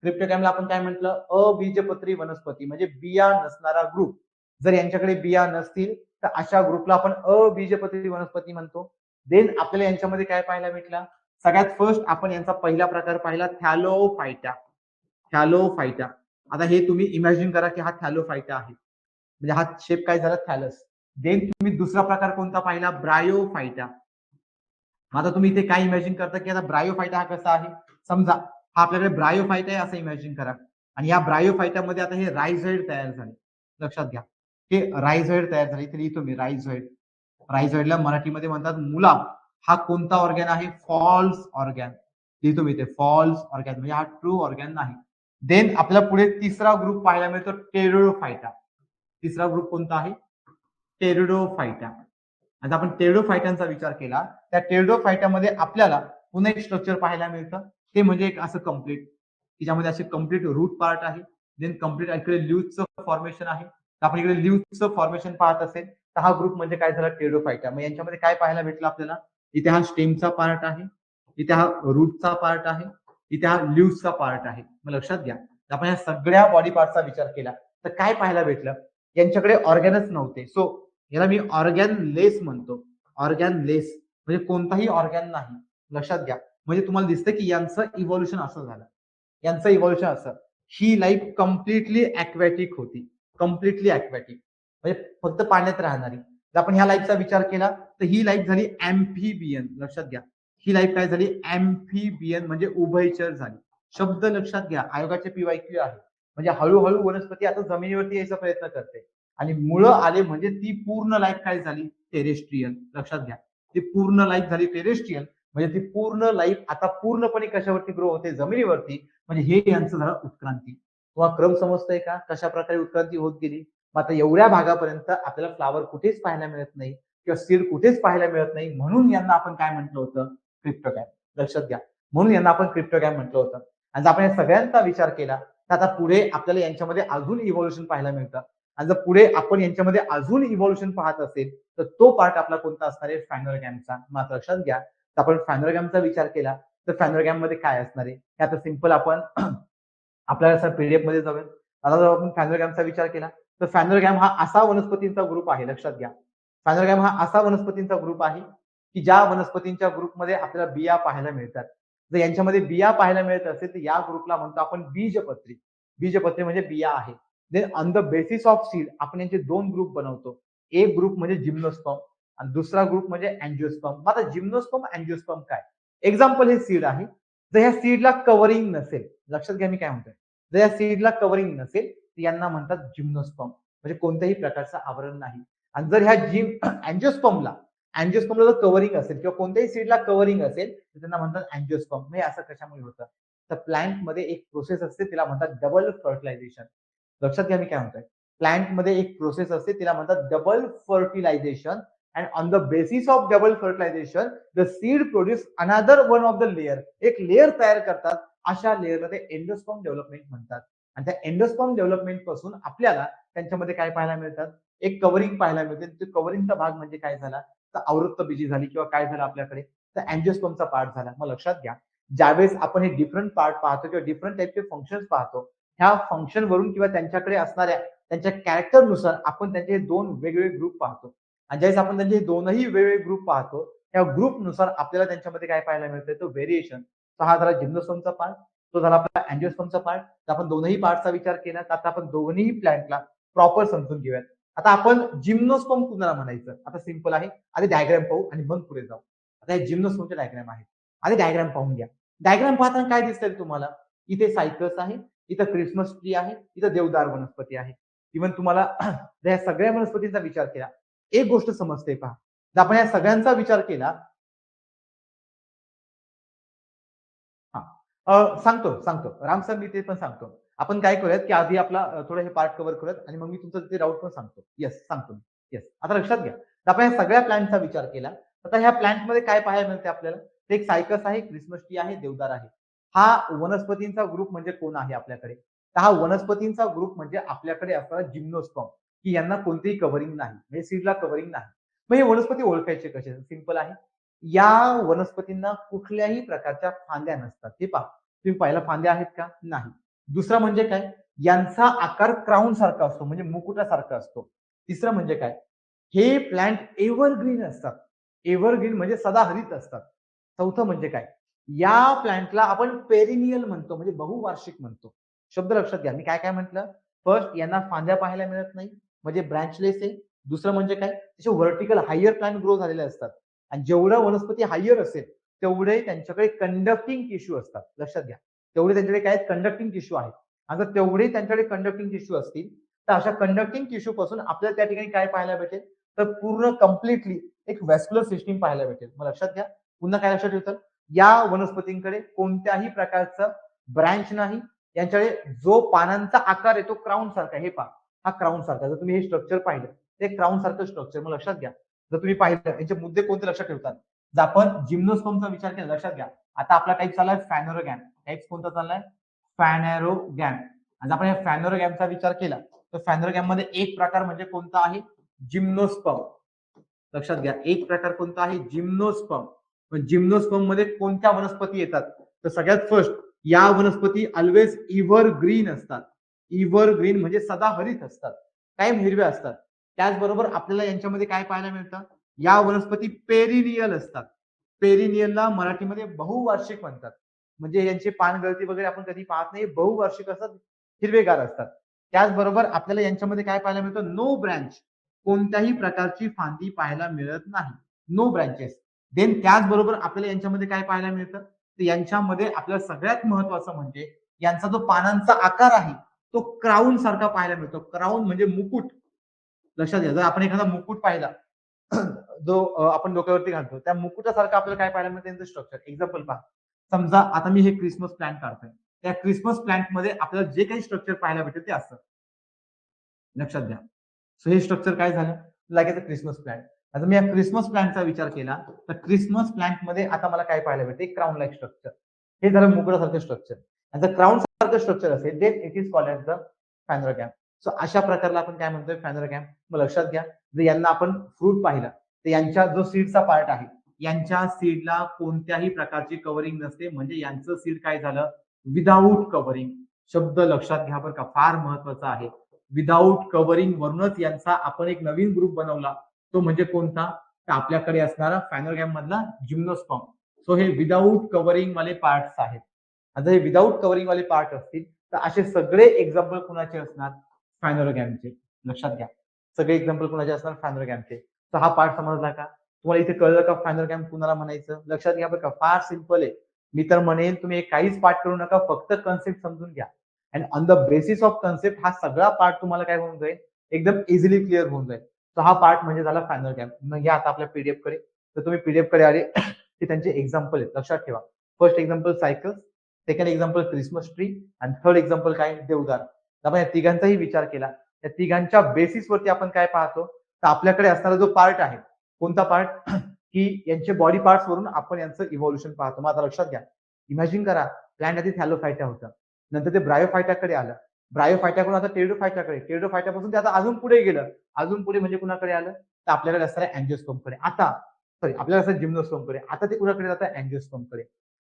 क्रिप्टोगॅमला आपण काय म्हटलं, अबीजपत्री वनस्पती म्हणजे बिया नसणारा ग्रुप. जर यांच्याकडे बिया नसतील तर अशा ग्रुपला आपण अबीजपत्री वनस्पती म्हणतो. देन आपल्याला यांच्यामध्ये काय पाहायला भेटला, सगळ्यात फर्स्ट आपण यांचा पहिला प्रकार पाहिला थॅलोफायटा. थॅलोफायटा, आता हे तुम्ही इमॅजिन करा की हा थॅलोफायटा आहे, म्हणजे हा शेप काय झाला, थॅलस. देन तुम्ही दुसरा प्रकार कोणता पाहिला, ब्रायोफायटा. आता तुम्ही इथे काय इमॅजिन करता की आता ब्रायोफायटा हा कसा आहे, समजा हा आपल्याकडे ब्रायोफायटा आहे असं इमॅजिन करा. आणि या ब्रायोफायटामध्ये आता हे रायझॉइड तयार झाले. लक्षात घ्या, हे रायझॉइड तयार झाले. इथे लिहितो मी रायझॉइड. रायझॉइडला मराठीमध्ये म्हणतात मुलाब. हा कोणता ऑर्गॅन आहे, फॉल्स ऑर्गॅन. लिहितो मी इथे फॉल्स ऑर्गॅन, म्हणजे हा ट्रू ऑर्गॅन नाही. देन आपल्याला पुढे तिसरा ग्रुप पाहायला मिळतो टेरिडोफायटा. तिसरा ग्रुप कोणता आहे, टेरिडोफायटा. आता आपण टेरिडोफायटांचा विचार केला, त्या टेरिडोफायटामध्ये आपल्याला पुन्हा एक स्ट्रक्चर पाहायला मिळतं, ते म्हणजे एक असं कम्प्लीट, की ज्यामध्ये असे कम्प्लीट रूट पार्ट आहे. देन कम्प्लीट इकडे लीव्हचं फॉर्मेशन आहे. तर आपण इकडे लीव्हचं फॉर्मेशन पाहत असेल तर हा ग्रुप म्हणजे काय झाला, टेरिडोफायटा. मग यांच्यामध्ये काय पाहायला भेटलं आपल्याला, इथे हा स्टेमचा पार्ट आहे, इथे हा रूटचा पार्ट आहे, इथे हा लीव्हचा पार्ट आहे. मग लक्षात घ्या, आपण या सगळ्या बॉडी पार्टचा विचार केला तर काय पाहायला भेटलं, यांच्याकडे ऑर्गॅनच नव्हते. सो याला मी ऑर्गॅन लेस म्हणतो. ऑर्गॅन लेस म्हणजे कोणताही ऑर्गॅन नाही. लक्षात घ्या, म्हणजे तुम्हाला दिसतं की यांचं इव्होल्युशन असं झालं, यांचं इव्होल्युशन असं ही लाईफ कम्प्लिटली ॲक्वॅटिक होती. कम्प्लिटली ॲक्वॅटिक म्हणजे फक्त पाण्यात राहणारी. जर आपण ह्या लाईफचा विचार केला तर ही लाईफ झाली ॲम्फिबियन. लक्षात घ्या. ही लाईफ काय झाली ॲम्फिबियन म्हणजे उभयचर झाली. शब्द लक्षात घ्या. आयोगाचे PYQ आहे. म्हणजे हळूहळू वनस्पती आता जमिनीवरती यायचा प्रयत्न करते आणि मुळं आले म्हणजे ती पूर्ण लाईफ काय झाली टेरेस्ट्रियल. लक्षात घ्या. ती पूर्ण लाईफ झाली टेरेस्ट्रियल म्हणजे ती पूर्ण लाईफ आता पूर्णपणे कशावरती ग्रो होते जमिनीवरती. म्हणजे हे यांचं झालं उत्क्रांती. तुम्हाला क्रम समजतंय का कशा प्रकारे उत्क्रांती होत गेली. मग आता एवढ्या भागापर्यंत आपल्याला फ्लावर कुठेच पाहायला मिळत नाही किंवा सीड कुठेच पाहायला मिळत नाही म्हणून यांना आपण काय म्हटलं होतं क्रिप्टोगॅम. लक्षात घ्या. म्हणून यांना आपण क्रिप्टोगॅम म्हटलं होतं. आणि जर आपण या सगळ्यांचा विचार केला तर आता पुढे आपल्याला यांच्यामध्ये अजून इव्होल्युशन पाहायला मिळतं. आणि जर पुढे आपण यांच्यामध्ये अजून इव्होल्युशन पाहत असेल तर तो पार्ट आपला कोणता असणार आहे फॅनोरगॅमचा. मात्र लक्षात घ्या आपण फॅनोरगॅमचा विचार केला तर फॅनोरगॅम मध्ये काय असणार आहे हे आता सिंपल आपण आपल्याला सर पीडीएफ मध्ये जाऊया. आता जर आपण फॅनोरगॅमचा विचार केला तर फॅनोरगॅम हा असा वनस्पतींचा ग्रुप आहे. लक्षात घ्या. फॅनोरगॅम हा असा वनस्पतींचा ग्रुप आहे की ज्या वनस्पतींच्या ग्रुपमध्ये आपल्याला बिया पाहायला मिळतात. जर यांच्यामध्ये बिया पाहायला मिळत असेल तर या ग्रुपला म्हणतो आपण बीजपत्री. बीजपत्री म्हणजे बिया आहे. Then on the basis of seed आपण यांचे दोन ग्रुप बनवतो. एक ग्रुप म्हणजे जिम्नोस्पर्म आणि दुसरा ग्रुप म्हणजे अँजिओस्पर्म. आता जिम्नोस्पर्म अँजिओस्पर्म काय एक्झाम्पल हे सीड आहे. जर ह्या सीडला कव्हरिंग नसेल लक्षात घ्या मी काय म्हणतोय जर या सीडला कव्हरिंग नसेल तर यांना म्हणतात जिम्नोस्पर्म म्हणजे कोणत्याही प्रकारचं आवरण नाही. आणि जर ह्या अँजिओस्पर्मला जर कव्हरिंग असेल किंवा कोणत्याही सीडला कव्हरिंग असेल तर त्यांना म्हणतात अँजिओस्पर्म. म्हणजे असं कशामुळे होतं तर प्लांट मध्ये एक प्रोसेस असते तिला म्हणतात डबल फर्टिलायझेशन. लक्षात घ्या मी काय म्हणतोय प्लांट मध्ये एक प्रोसेस असते तिला म्हणतात double fertilisation. And on the basis of double fertilisation the seed produce another one of the layer. एक लेअर तयार करतात. अशा लेअरला ते एंडोस्पर्म डेव्हलपमेंट म्हणतात. आणि त्या एंडोस्पर्म डेव्हलपमेंट पासून आपल्याला त्यांच्यामध्ये काय पाहायला मिळतात एक कव्हरिंग पाहायला मिळते. तो कव्हरिंगचा भाग म्हणजे काय झाला तर आवृत्त बीजी झाली किंवा काय झालं आपल्याकडे तर अँजिओस्पर्मचा पार्ट झाला. मग लक्षात घ्या ज्यावेळेस आपण हे डिफरंट पार्ट पाहतो किंवा डिफरंट टाईपचे फंक्शन्स पाहतो ह्या फंक्शन वरून किंवा त्यांच्याकडे असणाऱ्या त्यांच्या कॅरेक्टरनुसार आपण त्यांचे दोन वेगवेगळे ग्रुप पाहतो. आणि ज्यावेळेस आपण त्यांचे दोनही वेगवेगळे ग्रुप पाहतो त्या ग्रुपनुसार आपल्याला त्यांच्यामध्ये काय पाहायला मिळतं तो व्हेरिएशन. तर हा झाला जिम्नोस्पर्मचा पार्ट तो झाला आपला अँजिओस्पर्मचा पार्ट. तर आपण दोनही पार्टचा विचार केला तर आता आपण दोन्ही प्लॅंटला प्रॉपर समजून घेऊयात. आता आपण जिम्नोस्पर्म कुणाला म्हणायचं आता सिंपल आहे. आधी डायग्राम पाहू आणि मग पुढे जाऊ. आता हे जिम्नोस्पर्मचे डायग्राम आहेत. आधी डायग्राम पाहून घ्या. डायग्राम पाहताना काय दिसतंय तुम्हाला इथे सायकस आहे इथं क्रिसमस ट्री आहे इथं देवदार वनस्पती आहे. इव्हन तुम्हाला या सगळ्या वनस्पतींचा विचार केला एक गोष्ट समजते पहा जर आपण या सगळ्यांचा विचार केला सांगतो सांगतो राम सर मी ते पण सांगतो. आपण काय करूयात की आधी आपला थोडं हे पार्ट कव्हर करूयात आणि मग मी तुमचं ते डाऊट पण सांगतो. येस सांगतो मी. येस आता लक्षात घ्या तर आपण या सगळ्या प्लॅन्टचा विचार केला आता ह्या प्लॅन्ट मध्ये काय पाहायला मिळते आपल्याला ते एक सायकस आहे क्रिसमस ट्री आहे देवदार आहे. हा वनस्पतींचा ग्रुप म्हणजे कोण आहे आपल्याकडे तर हा वनस्पतींचा ग्रुप म्हणजे आपल्याकडे असणारा जिम्नोस्पर्म की यांना कोणतेही कव्हरिंग नाही म्हणजे सीडला कव्हरिंग नाही. मग हे वनस्पती ओळखायचे कसे सिंपल आहे. या वनस्पतींना कुठल्याही प्रकारच्या फांद्या नसतात. हे पहा तुम्ही पाहिला फांद्या आहेत का नाही. दुसरा म्हणजे काय यांचा आकार क्राऊन सारखा असतो म्हणजे मुकुटासारखा असतो. तिसरं म्हणजे काय हे प्लांट एव्हरग्रीन असतात. एव्हरग्रीन म्हणजे सदाहरित असतात. चौथं म्हणजे काय या प्लांटला आपण पेरिनियल म्हणतो म्हणजे बहुवार्षिक म्हणतो. शब्द लक्षात घ्या मी काय काय म्हटलं फर्स्ट यांना फांद्या पाहायला मिळत नाही म्हणजे ब्रँचलेस आहे. दुसरं म्हणजे काय त्याचे व्हर्टिकल हायर प्लांट ग्रो झालेले असतात. आणि जेवढं वनस्पती हायर असेल तेवढे त्यांच्याकडे कंडक्टिंग टिश्यू असतात. लक्षात घ्या तेवढे त्यांच्याकडे काय कंडक्टिंग टिश्यू आहेत. आणि जर तेवढे त्यांच्याकडे कंडक्टिंग टिश्यू असतील तर अशा कंडक्टिंग टिश्यू पासून आपल्याला त्या ठिकाणी काय पाहायला भेटेल तर पूर्ण कम्प्लिटली एक व्हॅस्क्युलर सिस्टीम पाहायला भेटेल. मग लक्षात घ्या पुन्हा काय लक्षात ठेवतात या वनस्पतींकडे कोणत्याही प्रकारचं ब्रँच नाही. यांच्याकडे जो पानांचा आकार आहे तो क्राऊन सारखा हे पहा हा क्राऊन सारखा जर तुम्ही हे स्ट्रक्चर पाहिलं ते क्राऊन सारखं स्ट्रक्चर. मग लक्षात घ्या जर तुम्ही पाहिलं यांचे मुद्दे कोणते लक्षात ठेवतात जर आपण जिम्नोस्पर्मचा विचार केला लक्षात घ्या आता आपला टाईप चाललाय फॅनोरोगॅम. टाईप कोणता चाललाय फॅनोरोगॅम. आणि आपण या फॅनोरोगॅमचा विचार केला तर फॅनोरोगॅम मध्ये एक प्रकार म्हणजे कोणता आहे जिम्नोस्पर्म. लक्षात घ्या एक प्रकार कोणता आहे जिम्नोस्पर्म. जिम्नोस्पर्म मध्ये कोणत्या वनस्पती येतात तर सगळ्यात फर्स्ट या वनस्पती ऑलवेज इव्हरग्रीन असतात. इव्हरग्रीन म्हणजे सदाहरित असतात कायम हिरव्या असतात. त्याचबरोबर आपल्याला यांच्यामध्ये काय पाहायला मिळतं या वनस्पती पेरिनियल असतात. पेरिनियलला मराठीमध्ये बहुवार्षिक म्हणतात. म्हणजे यांची पानगळती वगैरे आपण कधी पाहत नाही बहुवार्षिक असतात. हिरवेगार असतात. त्याचबरोबर आपल्याला यांच्यामध्ये काय पाहायला मिळतं, नो ब्रँच, कोणत्याही प्रकारची फांदी पाहायला मिळत नाही, नो ब्रँचेस. देन त्याचबरोबर आपल्याला यांच्यामध्ये काय पाहायला मिळतं, तर यांच्यामध्ये आपल्याला सगळ्यात महत्वाचं म्हणजे यांचा जो पानांचा आकार आहे तो क्राऊन सारखा पाहायला मिळतो. क्राऊन म्हणजे मुकुट. लक्षात घ्या, जर आपण एखादा मुकुट पाहिला जो आपण डोक्यावरती घालतो, त्या मुकुटासारखं आपल्याला काय पाहायला मिळतं त्यांचं स्ट्रक्चर. एक्झाम्पल पहा, समजा आता मी हे क्रिसमस प्लांट काढतोय, त्या क्रिसमस प्लांट मध्ये आपल्याला जे काही स्ट्रक्चर पाहायला भेटेल ते असतं. लक्षात घ्या. सो हे स्ट्रक्चर काय झालं, लाईक अ क्रिसमस प्लांट. आता मी या क्रिसमस प्लांटचा विचार केला तर क्रिसमस प्लांट मध्ये आता मला काय पाहायला भेटते, क्राऊन लाईक स्ट्रक्चर. हे झालं मुकुटासारखं स्ट्रक्चर. आणि जर क्राऊन सारखं स्ट्रक्चर असेल then it is called as the phanerogam. So अशा प्रकारला आपण काय म्हणतोय, फॅनोरॅगॅम. मग लक्षात घ्या, जर यांना आपण फ्रूट पाहिला तर यांच्या जो सीडचा पार्ट आहे, यांच्या सीडला कोणत्याही प्रकारची कव्हरिंग नसते, म्हणजे यांचं सीड काय झालं, विदाऊट कव्हरिंग. शब्द लक्षात घ्या बरं का, फार महत्वाचा आहे. विदाऊट कव्हरिंग वरूनच यांचा आपण एक नवीन ग्रुप बनवला, तो म्हणजे कोणता, तर आपल्याकडे असणारा फॅनोरॅगॅम मधला जिम्नोस्पर्म. सो हे विदाऊट कव्हरिंग वाले पार्ट्स आहेत. आता हे विदाऊट कव्हरिंग वाले पार्ट असतील तर असे सगळे एक्झाम्पल कुणाचे असणार, फॅनोरॅगॅमचे. लक्षात घ्या, सगळे एक्झाम्पल कुणाचे असणार, फॅनोरॅगॅमचे. तर हा पार्ट समजला का तुम्हाला, इथे कळलं का फॅनोरॅगॅम कुणाला म्हणायचं. लक्षात घ्या बरं का, फार सिंपल आहे. मी तर म्हणेन तुम्ही काहीच पाठ करू नका, फक्त कन्सेप्ट समजून घ्या. And on the basis of concept हा सगळा पार्ट तुम्हाला काय होऊन जाईल, एकदम इझिली क्लिअर होऊन जाईल. तर हा पार्ट म्हणजे झाला फॅनोरॅगॅम. मग या आता आपल्या पीडीएफ कडे. तर तुम्ही पीडीएफ कडे आले की त्यांचे एक्झाम्पल आहेत, लक्षात ठेवा. First example cycle, second example Christmas tree, आणि थर्ड एक्झाम्पल काय, देवदार. आपण या तिघांचाही विचार केला, या तिघांच्या बेसिसवरती आपण काय पाहतो, तर आपल्याकडे असणारा जो पार्ट आहे, कोणता पार्ट, की यांचे बॉडी पार्ट्स वरून आपण यांचं इव्होल्युशन पाहतो. मग आता लक्षात घ्या, इमॅजिन करा, प्लॅन्ट आधी थॅलोफायटा होता, नंतर ते ब्रायोफायटाकडे आलं, ब्रायोफायटाकडून आता टेरिडोफायटाकडे, टेरिडोफायटापासून ते आता अजून पुढे गेलं, अजून पुढे म्हणजे कुणाकडे आलं, तर आपल्याकडे असणाऱ्या अँजिओस्पर्मकडे. आता सॉरी, आपल्याला असं जिम्नोस्पर्मकडे. आता ते कुणाकडे जातं, अँजिओस्पर्मकडे.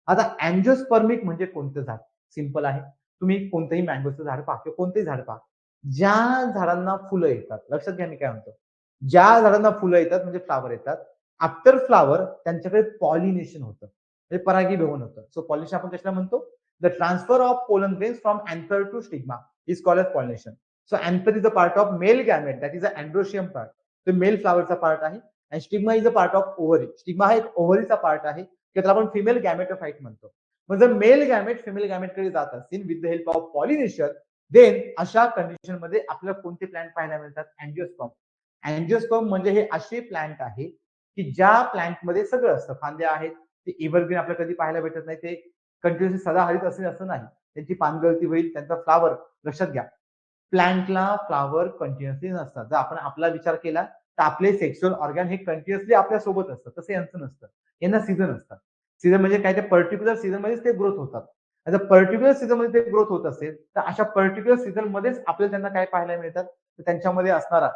आता अँजिओस्पर्मिक म्हणजे कोणतं झाड, सिंपल आहे. तुम्ही कोणतंही मँगोचं झाड पहा किंवा कोणतेही झाड पहा, ज्या झाडांना फुलं येतात, लक्षात घ्या मी काय म्हणतो, ज्या झाडांना फुलं येतात म्हणजे फ्लावर येतात, आफ्टर फ्लावर त्यांच्याकडे पॉलिनेशन होतं, म्हणजे परागीभवन होतं. सो पॉलिनेशन आपण कशाला म्हणतो, the transfer of pollen grains from anther to stigma is called as pollination. So anther is a part of male gamete, that is a androecium part, तो male फ्लावरचा पार्ट आहे. आणि stigma is a part of ovary, stigma हा एक ओव्हरीचा part आहे, की त्याला आपण फिमेल गॅमेटोफाइट म्हणतो. मग जर मेल गॅमेट फिमेल गॅमेटकडे जात असतील with the help of pollination, then अशा कंडिशन मध्ये आपल्याला कोणते प्लांट पाहायला मिळतात, अँजिओस्पर्म. अँजिओस्पर्म म्हणजे हे असे प्लांट आहे की ज्या प्लांटमध्ये सगळं असतं, फांद्या आहेत, ते एव्हरग्रीन आपल्याला कधी पाहायला भेटत नाही, ते कंटिन्युअसली सदाहरित असेल असं नाही, त्यांची पानगळती होईल, त्यांचा फ्लावर. लक्षात घ्या, प्लांटला फ्लावर कंटिन्युअसली नसतात. जर आपण आपला विचार केला तर आपले सेक्शुअल ऑर्गॅन हे कंटिन्युअसली आपल्या सोबत असतात, तसं यांचं नसतं. यांना सीझन असतात. सीझन म्हणजे काय, ते पर्टिक्युलर सीझन मध्येच ते ग्रोथ होतात. जर पर्टिक्युलर सीझन मध्ये ते ग्रोथ होत असेल तर अशा पर्टिक्युलर सीझन मध्येच आपल्याला त्यांना काय पाहायला मिळतात, तर त्यांच्यामध्ये असणारा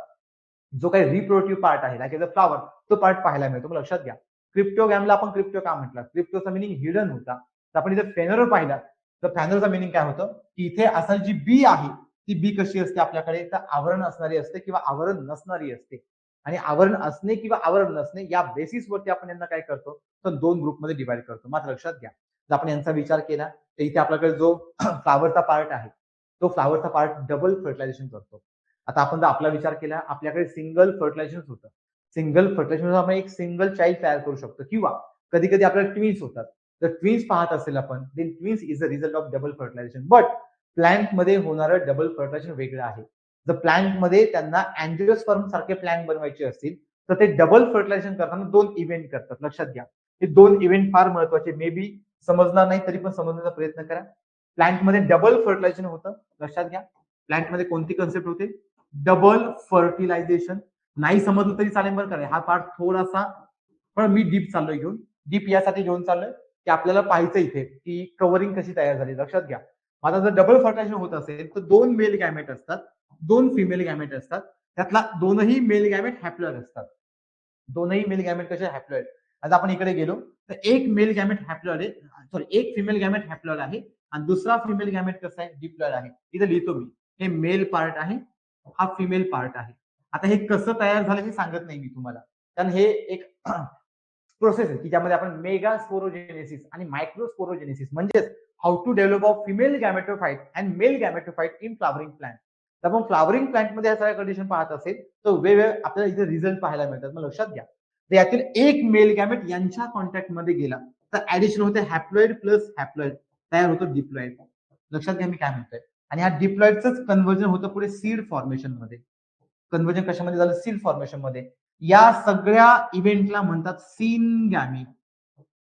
जो काही रिप्रोडक्टिव्ह पार्ट आहे, लाईक द फ्लावर, तो पार्ट पाहायला मिळतो. मग लक्षात घ्या, क्रिप्टोगॅमला आपण क्रिप्टो का म्हटलं, क्रिप्टोचा मिनिंग हिडन होता. तर आपण इथे फेनोर पाहिला तर फेनोरचा मिनिंग काय होतं, की इथे असणारी जी बी आहे ती बी कशी असते आपल्याकडे, तर आवरण असणारी असते किंवा आवरण नसणारी असते. आणि आवरण असणे किंवा आवरण नसणे या बेसिसवरती आपण यांना काय करतो, तर दोन ग्रुपमध्ये डिवाइड करतो. मात्र लक्षात घ्या, जर आपण यांचा विचार केला तर इथे आपल्याकडे जो फ्लावरचा पार्ट आहे, तो फ्लावरचा पार्ट डबल फर्टिलायझेशन करतो. आता आपण जर आपला विचार केला, आपल्याकडे सिंगल फर्टिलायझेशन होतं, सिंगल फर्टिलायझेशन आपण एक सिंगल चाइल्ड तयार करू शकतो, किंवा कधी कधी आपल्याला ट्विन्स होतात. जर ट्विन्स पाहत असेल आपण, then twins is a result of double fertilisation. But plant मध्ये होणारं डबल फर्टिलायझेशन वेगळं आहे. जर प्लांट मध्ये त्यांना अँजिओस्पर्म सारखे प्लांट बनवायचे असतील तर ते डबल फर्टिलायझेशन करताना दोन इव्हेंट करतात. लक्षात घ्या, हे दोन इव्हेंट फार महत्वाचे, मे बी समजणार नाही तरी पण समजण्याचा प्रयत्न करा. प्लांट मध्ये डबल फर्टिलायझेशन होतं, लक्षात घ्या. प्लांट मध्ये कोणती कन्सेप्ट होते, डबल फर्टिलायझेशन. नाही समजलं तरी चालेल बरं का, हा पार्ट थोडासा, पण मी डीप चाललोय घेऊन. डीप यासाठी घेऊन चाललोय की आपल्याला पाहायचं इथे की कव्हरिंग कशी तयार झाली. लक्षात घ्या, आता जर डबल फर्टिलायझेशन होत असेल तर दोन मेल गॅमेट असतात, दोन फिमेल गॅमेट असतात, त्यातला दोनही मेल गॅमेट हॅप्लॉइड असतात. दोनही मेल गॅमेट कसे, हॅप्लॉइड. आता आपण इकडे गेलो तर एक मेल गॅमेट हॅप्लॉइड आहे, सॉरी एक फिमेल गॅमेट हॅप्लॉइड आहे, आणि दुसरा फिमेल गॅमेट कसा आहे, डिप्लॉइड आहे. इथे लिहितो मी, हे मेल पार्ट आहे, हा फिमेल पार्ट आहे. आता हे कसं तयार झालं हे सांगत नाही मी तुम्हाला, कारण हे एक प्रोसेस आहे की ज्यामध्ये आपण मेगा स्पोरोजेनेसिस आणि मायक्रोस्पोरोजेनेसिस म्हणजेच how to develop of female gametophyte and male gametophyte in flowering plant. तर आपण फ्लावरिंग प्लांटमध्ये या सगळ्या कंडिशन पाहत असेल तर वेगवेगळे आपल्याला इथे रिझल्ट पाहायला मिळतात. मग लक्षात घ्या, तर यातील एक मेल गॅमेट यांच्या कॉन्टॅक्ट मध्ये गेला तर ऍडिशन होते हॅप्लॉइड प्लस हॅप्लॉइड, तयार होतो डिप्लॉइड. लक्षात घ्या मी काय म्हणतोय. आणि ह्या डिप्लॉइडच कन्व्हर्जन होतं पुढे सीड फॉर्मेशन मध्ये. कन्व्हर्जन कशामध्ये झालं? सीड फॉर्मेशन मध्ये. या सगळ्या इव्हेंटला म्हणतात सिनगॅमी.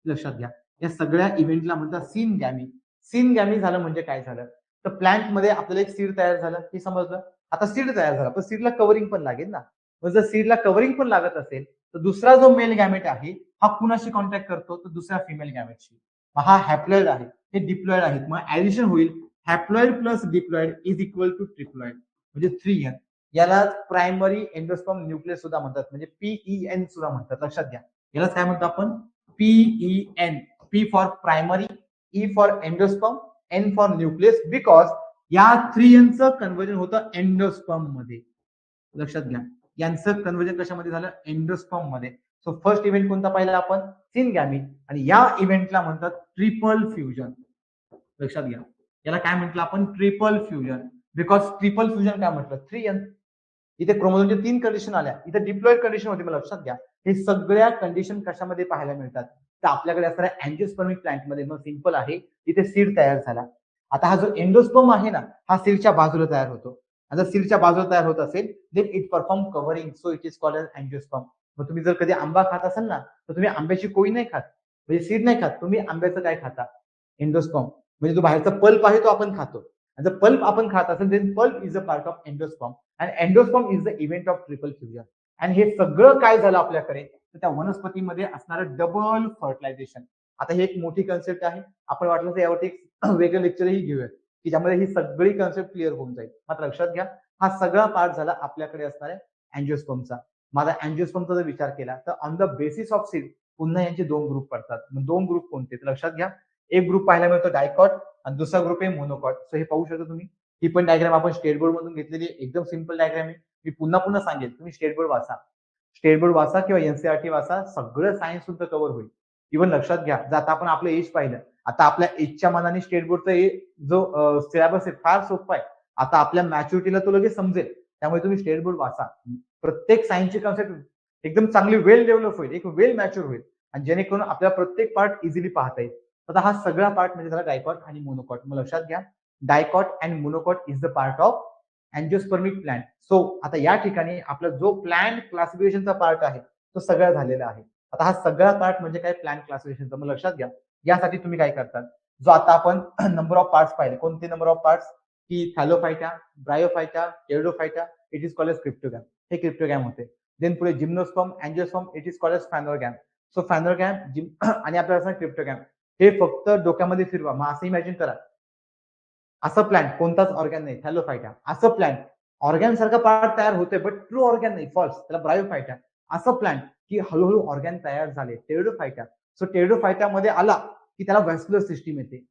लक्षात घ्या, या सगळ्या इव्हेंटला म्हणतात सिनगॅमी. सिनगॅमी झालं म्हणजे काय झालं? तर प्लांट मध्ये आपल्याला एक सीड तयार झालं हे समजलं. आता सीड तयार झाला पण सीडला कव्हरिंग पण लागेल ना. मग जर सीडला कव्हरिंग पण लागत असेल तर दुसरा जो मेल गॅमेट आहे हा कुणाशी कॉन्टॅक्ट करतो? तर दुसऱ्या फिमेल गॅमेटशी. हा हॅप्लॉइड आहे, हे डिप्लॉइड आहेत. मग ऍडिशन होईल haploid plus diploid is equal to triploid म्हणजे 3n. याला प्रायमरी एंडोस्पर्म न्यूक्लियस सुद्धा म्हणतात, म्हणजे PEN सुद्धा म्हणतात. लक्षात घ्या, याला काय म्हणतो आपण? PEN. P for primary, E for endosperm, N for nucleus, because या 3n चं कन्व्हर्जन होतं एंडोस्पर्म मध्ये. लक्षात घ्या, यांचं कन्व्हर्जन कशामध्ये झालं? एंडोस्पर्म मध्ये. सो फर्स्ट इव्हेंट कोणता पाहिला आपण? सिनगॅमी. आणि या इव्हेंटला म्हणतात ट्रिपल फ्युजन. लक्षात घ्या, याला काय म्हटलं आपण? Triple fusion. Because triple fusion काय म्हटलं? 3n. इथे क्रोमोझोमच्या 3 कंडिशन आल्या, इथे डिप्लॉइड कंडिशन होती. मला लक्षात घ्या, हे सगळ्या कंडिशन कशामध्ये पाहायला मिळतात? तर आपल्याकडे असणाऱ्या अँजिओस्पर्मिक प्लांटमध्ये. मग सिंपल आहे, इथे सीड तयार झाला. आता हा जो एंडोस्पर्म आहे ना, हा सीडच्या बाजूला तयार होतो. जर सीडच्या बाजूला तयार होत असेल then it perform covering, so it is called as angiosperm. मग तुम्ही जर कधी आंबा खात असाल ना तर तुम्ही आंब्याची कोई नाही खात, म्हणजे सीड नाही खात तुम्ही, आंब्याचं काय खाता? एंडोस्पर्म. म्हणजे जो बाहेरचा पल्प आहे तो आपण खातो. जर पल्प आपण खात असेल then pulp is a part of endosperm and endosperm is the event of triple fusion. आणि हे सगळं काय झालं आपल्याकडे? तर त्या वनस्पतीमध्ये असणारं डबल फर्टिलायझेशन. आता ही एक मोठी कन्सेप्ट आहे, आपण वाटलं तर यावरती एक वेगळं लेक्चरही घेऊया की ज्यामध्ये ही सगळी कन्सेप्ट क्लिअर होऊन जाईल. मात्र लक्षात घ्या, हा सगळा पार्ट झाला आपल्याकडे असणाऱ्या अँजिओस्पर्मचा. माझा अँजिओस्पर्मचा जर विचार केला तर on the basis of seed पुन्हा यांचे 2 ग्रुप पडतात. मग 2 ग्रुप कोणते? तर लक्षात घ्या, एक ग्रुप पाहायला मिळतो डायकॉट आणि दुसरा ग्रुप आहे मोनोकॉट. सो हे पाहू शकता तुम्ही. ही पण डायग्राम आपण स्टेट बोर्ड मधून घेतलेली आहे, एकदम सिंपल डायग्राम आहे. मी पुन्हा पुन्हा सांगेल, तुम्ही स्टेट बोर्ड वाचा, स्टेट बोर्ड वाचा किंवा एनसीआरटी वाचा, सगळं सायन्स सुद्धा कव्हर होईल. इव्हन लक्षात घ्या, जर आता आपण आपलं एज पाहिलं, आता आपल्या एजच्या मानाने स्टेट बोर्डचा जो सिलेबस आहे फार सोपा आहे. आता आपल्या मॅच्युरिटीला तो लगेच समजेल, त्यामुळे तुम्ही स्टेट बोर्ड वाचा. प्रत्येक सायन्सची कन्सेप्ट एकदम चांगली वेल डेव्हलप होईल, एक वेल मॅच्युअर होईल आणि जेणेकरून आपल्याला प्रत्येक पार्ट इझिली पाहता येईल. आता हा सगळा पार्ट म्हणजे झाला डायकॉट आणि मोनोकॉट. मग लक्षात घ्या, dicot and monocot is the part of angiospermic plant. So आता या ठिकाणी आपला जो प्लांट क्लासिफिकेशनचा पार्ट आहे तो सगळा झालेला आहे. आता हा सगळा पार्ट म्हणजे काय? प्लांट क्लासिफिकेशनचा. मग लक्षात घ्या, यासाठी तुम्ही काय करतात? जो आता आपण नंबर ऑफ पार्ट्स पाहिले, कोणते नंबर ऑफ पार्ट्स? की thallophyta, bryophyta, pteridophyta, it is called as cryptogam. हे क्रिप्टोगॅम होते. देन पुढे gymnosperm, angiosperm, it is called as phanerogam. So phanerogam आणि आपल्याला क्रिप्टोगॅम. हे फक्त डोक्यामध्ये फिरवा. मग असं इमॅजिन करा, असं प्लांट कोणताच ऑर्गॅन नाही, थॅलोफायटा. असं प्लांट ऑर्गॅन सारखा पार्ट तयार होते बट ट्रू ऑर्गॅन नाही, फॉल्स, त्याला ब्रायोफायटा. असं प्लांट की हळूहळू ऑर्गॅन तयार झाले, टेरिडोफायटा. सो टेरिडोफायटा मध्ये आला की त्याला व्हॅस्क्युलर सिस्टीम येते.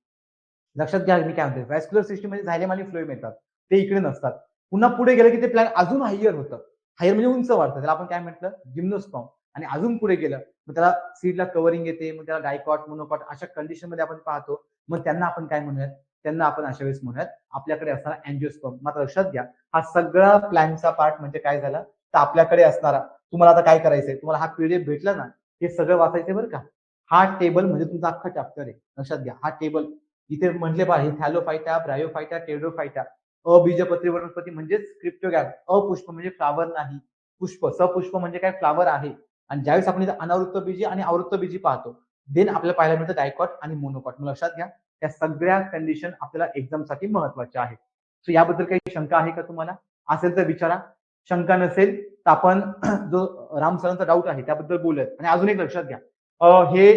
लक्षात घ्या मी काय म्हणतो, व्हॅस्क्युलर सिस्टीम मध्ये झायलेम आणि फ्लोएम येतात, ते इकडे नसतात. पुन्हा पुढे गेलं की ते प्लांट अजून हायर होतं. हायर म्हणजे उंच वाढतं, त्याला आपण काय म्हटलं? जिम्नोस्पर्म. आणि अजून पुढे गेलं मग त्याला सीडला कव्हरिंग येते, मग त्याला डायकॉट, मोनोकॉट अशा कंडिशन मध्ये आपण पाहतो. मग त्यांना आपण काय म्हणूयात? त्यांना आपण अशा वेळेस म्हणूयात आपल्याकडे असणारा अँजिओस्पर्म. मात्र लक्षात घ्या, हा सगळा प्लॅनचा पार्ट म्हणजे काय झाला? तर आपल्याकडे असणारा, तुम्हाला आता काय करायचंय? तुम्हाला हा पीडीएफ भेटला ना, हे सगळं वाचायचंय बरं का. हा टेबल म्हणजे तुमचा अख्खा चॅप्टर आहे. लक्षात घ्या, हा टेबल इथे म्हटले पहा, थॅलोफायटा, ब्रायोफायटा, टेरिडोफायटा. अबीजपत्री वनस्पती म्हणजेच क्रिप्टोगॅम. अपुष्प म्हणजे फ्लावर नाही, पुष्प. सपुष्प म्हणजे काय? फ्लावर आहे. आणि ज्यावेळेस आपण इथे अनावृत्त बीजी आणि आवृत्त बीजी पाहतो देन आपल्याला पाहायला मिळतं डायकॉट आणि मोनोकॉट. मग लक्षात घ्या, त्या सगळ्या कंडिशन आपल्याला एक्झाम साठी महत्वाच्या आहेत. सो याबद्दल काही शंका आहे का तुम्हाला? असेल तर विचारा. शंका नसेल तर आपण जो राम सरांचा डाऊट आहे त्याबद्दल बोलूयात. आणि अजून एक लक्षात घ्या, हे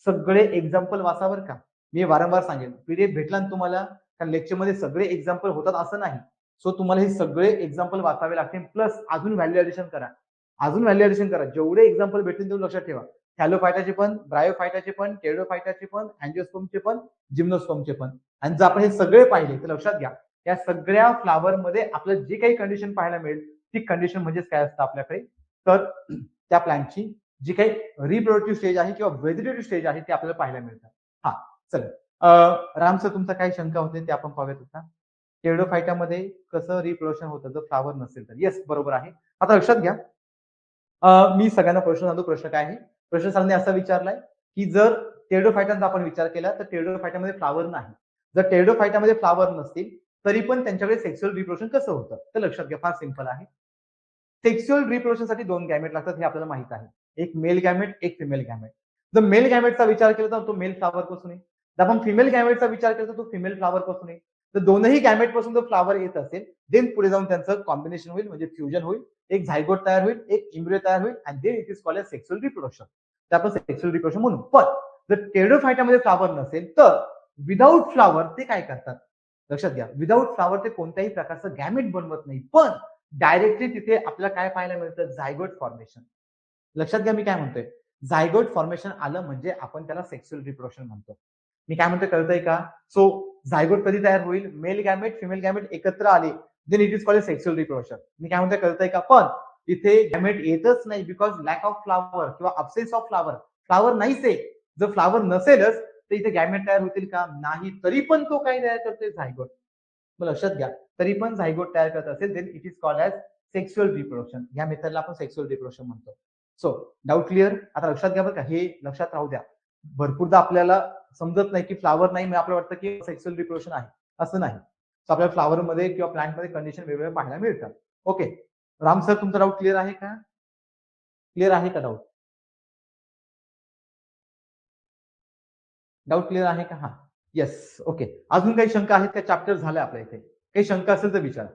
सगळे एक्झाम्पल वाचावर का. मी वारंवार सांगेन, पीडीएफ भेटला ना तुम्हाला, कारण लेक्चरमध्ये सगळे एक्झाम्पल होतात असं नाही. सो तुम्हाला हे सगळे एक्झाम्पल वाचावे लागतील, प्लस अजून व्हॅल्यू ऍडिशन करा. अजून व्हॅल्यू ऍडिशन करा. जेवढे एक्झाम्पल भेटतील तेवढे लक्षात ठेवा. थॅलोफायटाचे पण, ब्रायोफायटाचे पण, टेरिडोफायटाचे पण, अँजिओस्पर्मचे पण, जिम्नोस्पर्मचे पण. आणि जर आपण हे सगळे पाहिले तर लक्षात घ्या, या सगळ्या फ्लावर मध्ये आपल्याला जी काही कंडिशन पाहायला मिळेल ती कंडिशन म्हणजेच काय असतं आपल्याकडे? तर त्या प्लांटची जी काही रिप्रोडक्टिव्ह स्टेज आहे किंवा व्हेजिटेटिव्ह स्टेज आहे ते आपल्याला पाहायला मिळतात. हा, चला. राम सर तुमचा काय शंका होते ते आपण पाहूयात आता. टेरिडोफायटामध्ये कसं रिप्रोडक्शन होतं जर फ्लॉवर नसेल तर? येस, बरोबर आहे. आता लक्षात घ्या, मी सगळ्यांना प्रश्न सांगतो. प्रश्न काय आहे? प्रश्न सरांनी असा विचारलाय, की जर टेरिडोफायटांचा आपण विचार केला तर टेरिडोफायटामध्ये फ्लॉवर नाही. जर टेरिडोफायटामध्ये फ्लॉवर नसतील, तरी पण त्यांच्याकडे सेक्शुअल रिप्रोडक्शन कसं होतं? तर लक्षात घ्या, फार सिंपल आहे. सेक्शुअल रिप्रोडक्शनसाठी 2 गॅमेट लागतात हे आपल्याला माहित आहे. एक मेल गॅमेट, एक फिमेल गॅमेट. जर मेल गॅमेटचा विचार केला तर तो मेल फ्लॉवर पासून येईल. जर आपण फिमेल गॅमेटचा विचार केला तर तो फिमेल फ्लॉवर पासून येईल. तर दोनही गॅमेट पासून जर फ्लॉवर येत असेल, देन पुढे जाऊन त्यांचं कॉम्बिनेशन होईल म्हणजे फ्युजन होईल. एक झायगोट तयार होईल, एक एम्ब्रियो तयार होईल आणि then it is called as sexual reproduction. ते आपण सेक्शुअल रिप्रोडक्शन म्हणू. पण जर टेरिडोफायटामध्ये फ्लॉवर नसेल तर विदाऊट फ्लॉवर ते काय करतात? लक्षात घ्या, विदाऊट फ्लॉवर ते कोणत्याही प्रकारचं गॅमेट बनवत नाही. पण डायरेक्टली तिथे आपल्याला काय पाहायला मिळतं? Zygote formation. लक्षात घ्या मी काय म्हणतोय. झायगोट फॉर्मेशन आलं म्हणजे आपण त्याला सेक्शुअल रिप्रोडक्शन म्हणतो. मी काय म्हणतोय कळतंय का? सो झायगोट कधी तयार होईल? मेल गॅमेट, फिमेल गॅमेट एकत्र आले. Then it is called sexual reproduction. मी काय म्हणतोय कळतंय का? पण इथे गॅमेट येतच नाही बिकॉज लॅक ऑफ फ्लॉवर किंवा अब्सेन्स ऑफ फ्लॉवर. फ्लॉवर नाहीच आहे. जर फ्लॉवर नसेलच तर इथे गॅमेट तयार होतील का? नाही. तरी पण तो काय तयार करतोय? झायगोट. मग लक्षात घ्या, तरी पण झायगोट तयार करत असेल then it is called as sexual reproduction. या मेथडला आपण सेक्शुअल रिप्रोडक्शन म्हणतो. So doubt clear? आता लक्षात घ्या बरं का, हे लक्षात राहू द्या. भरपूरदा आपल्याला समजत नाही की फ्लॉवर नाही, मग आपल्याला वाटतं की सेक्शुअल रिप्रोडक्शन आहे. असं नाही. So आपल्याला फ्लॉवरमध्ये किंवा प्लांटमध्ये कंडिशन वेगवेगळ्या पाहायला मिळतात. ओके. राम सर तुमचा डाऊट क्लिअर आहे का? क्लिअर आहे का डाऊट? डाऊट क्लिअर आहे का? हां. येस. ओके. अजून काही शंका आहेत का? चॅप्टर झालं आपल्या इथे. काही शंका असेल तर विचारा.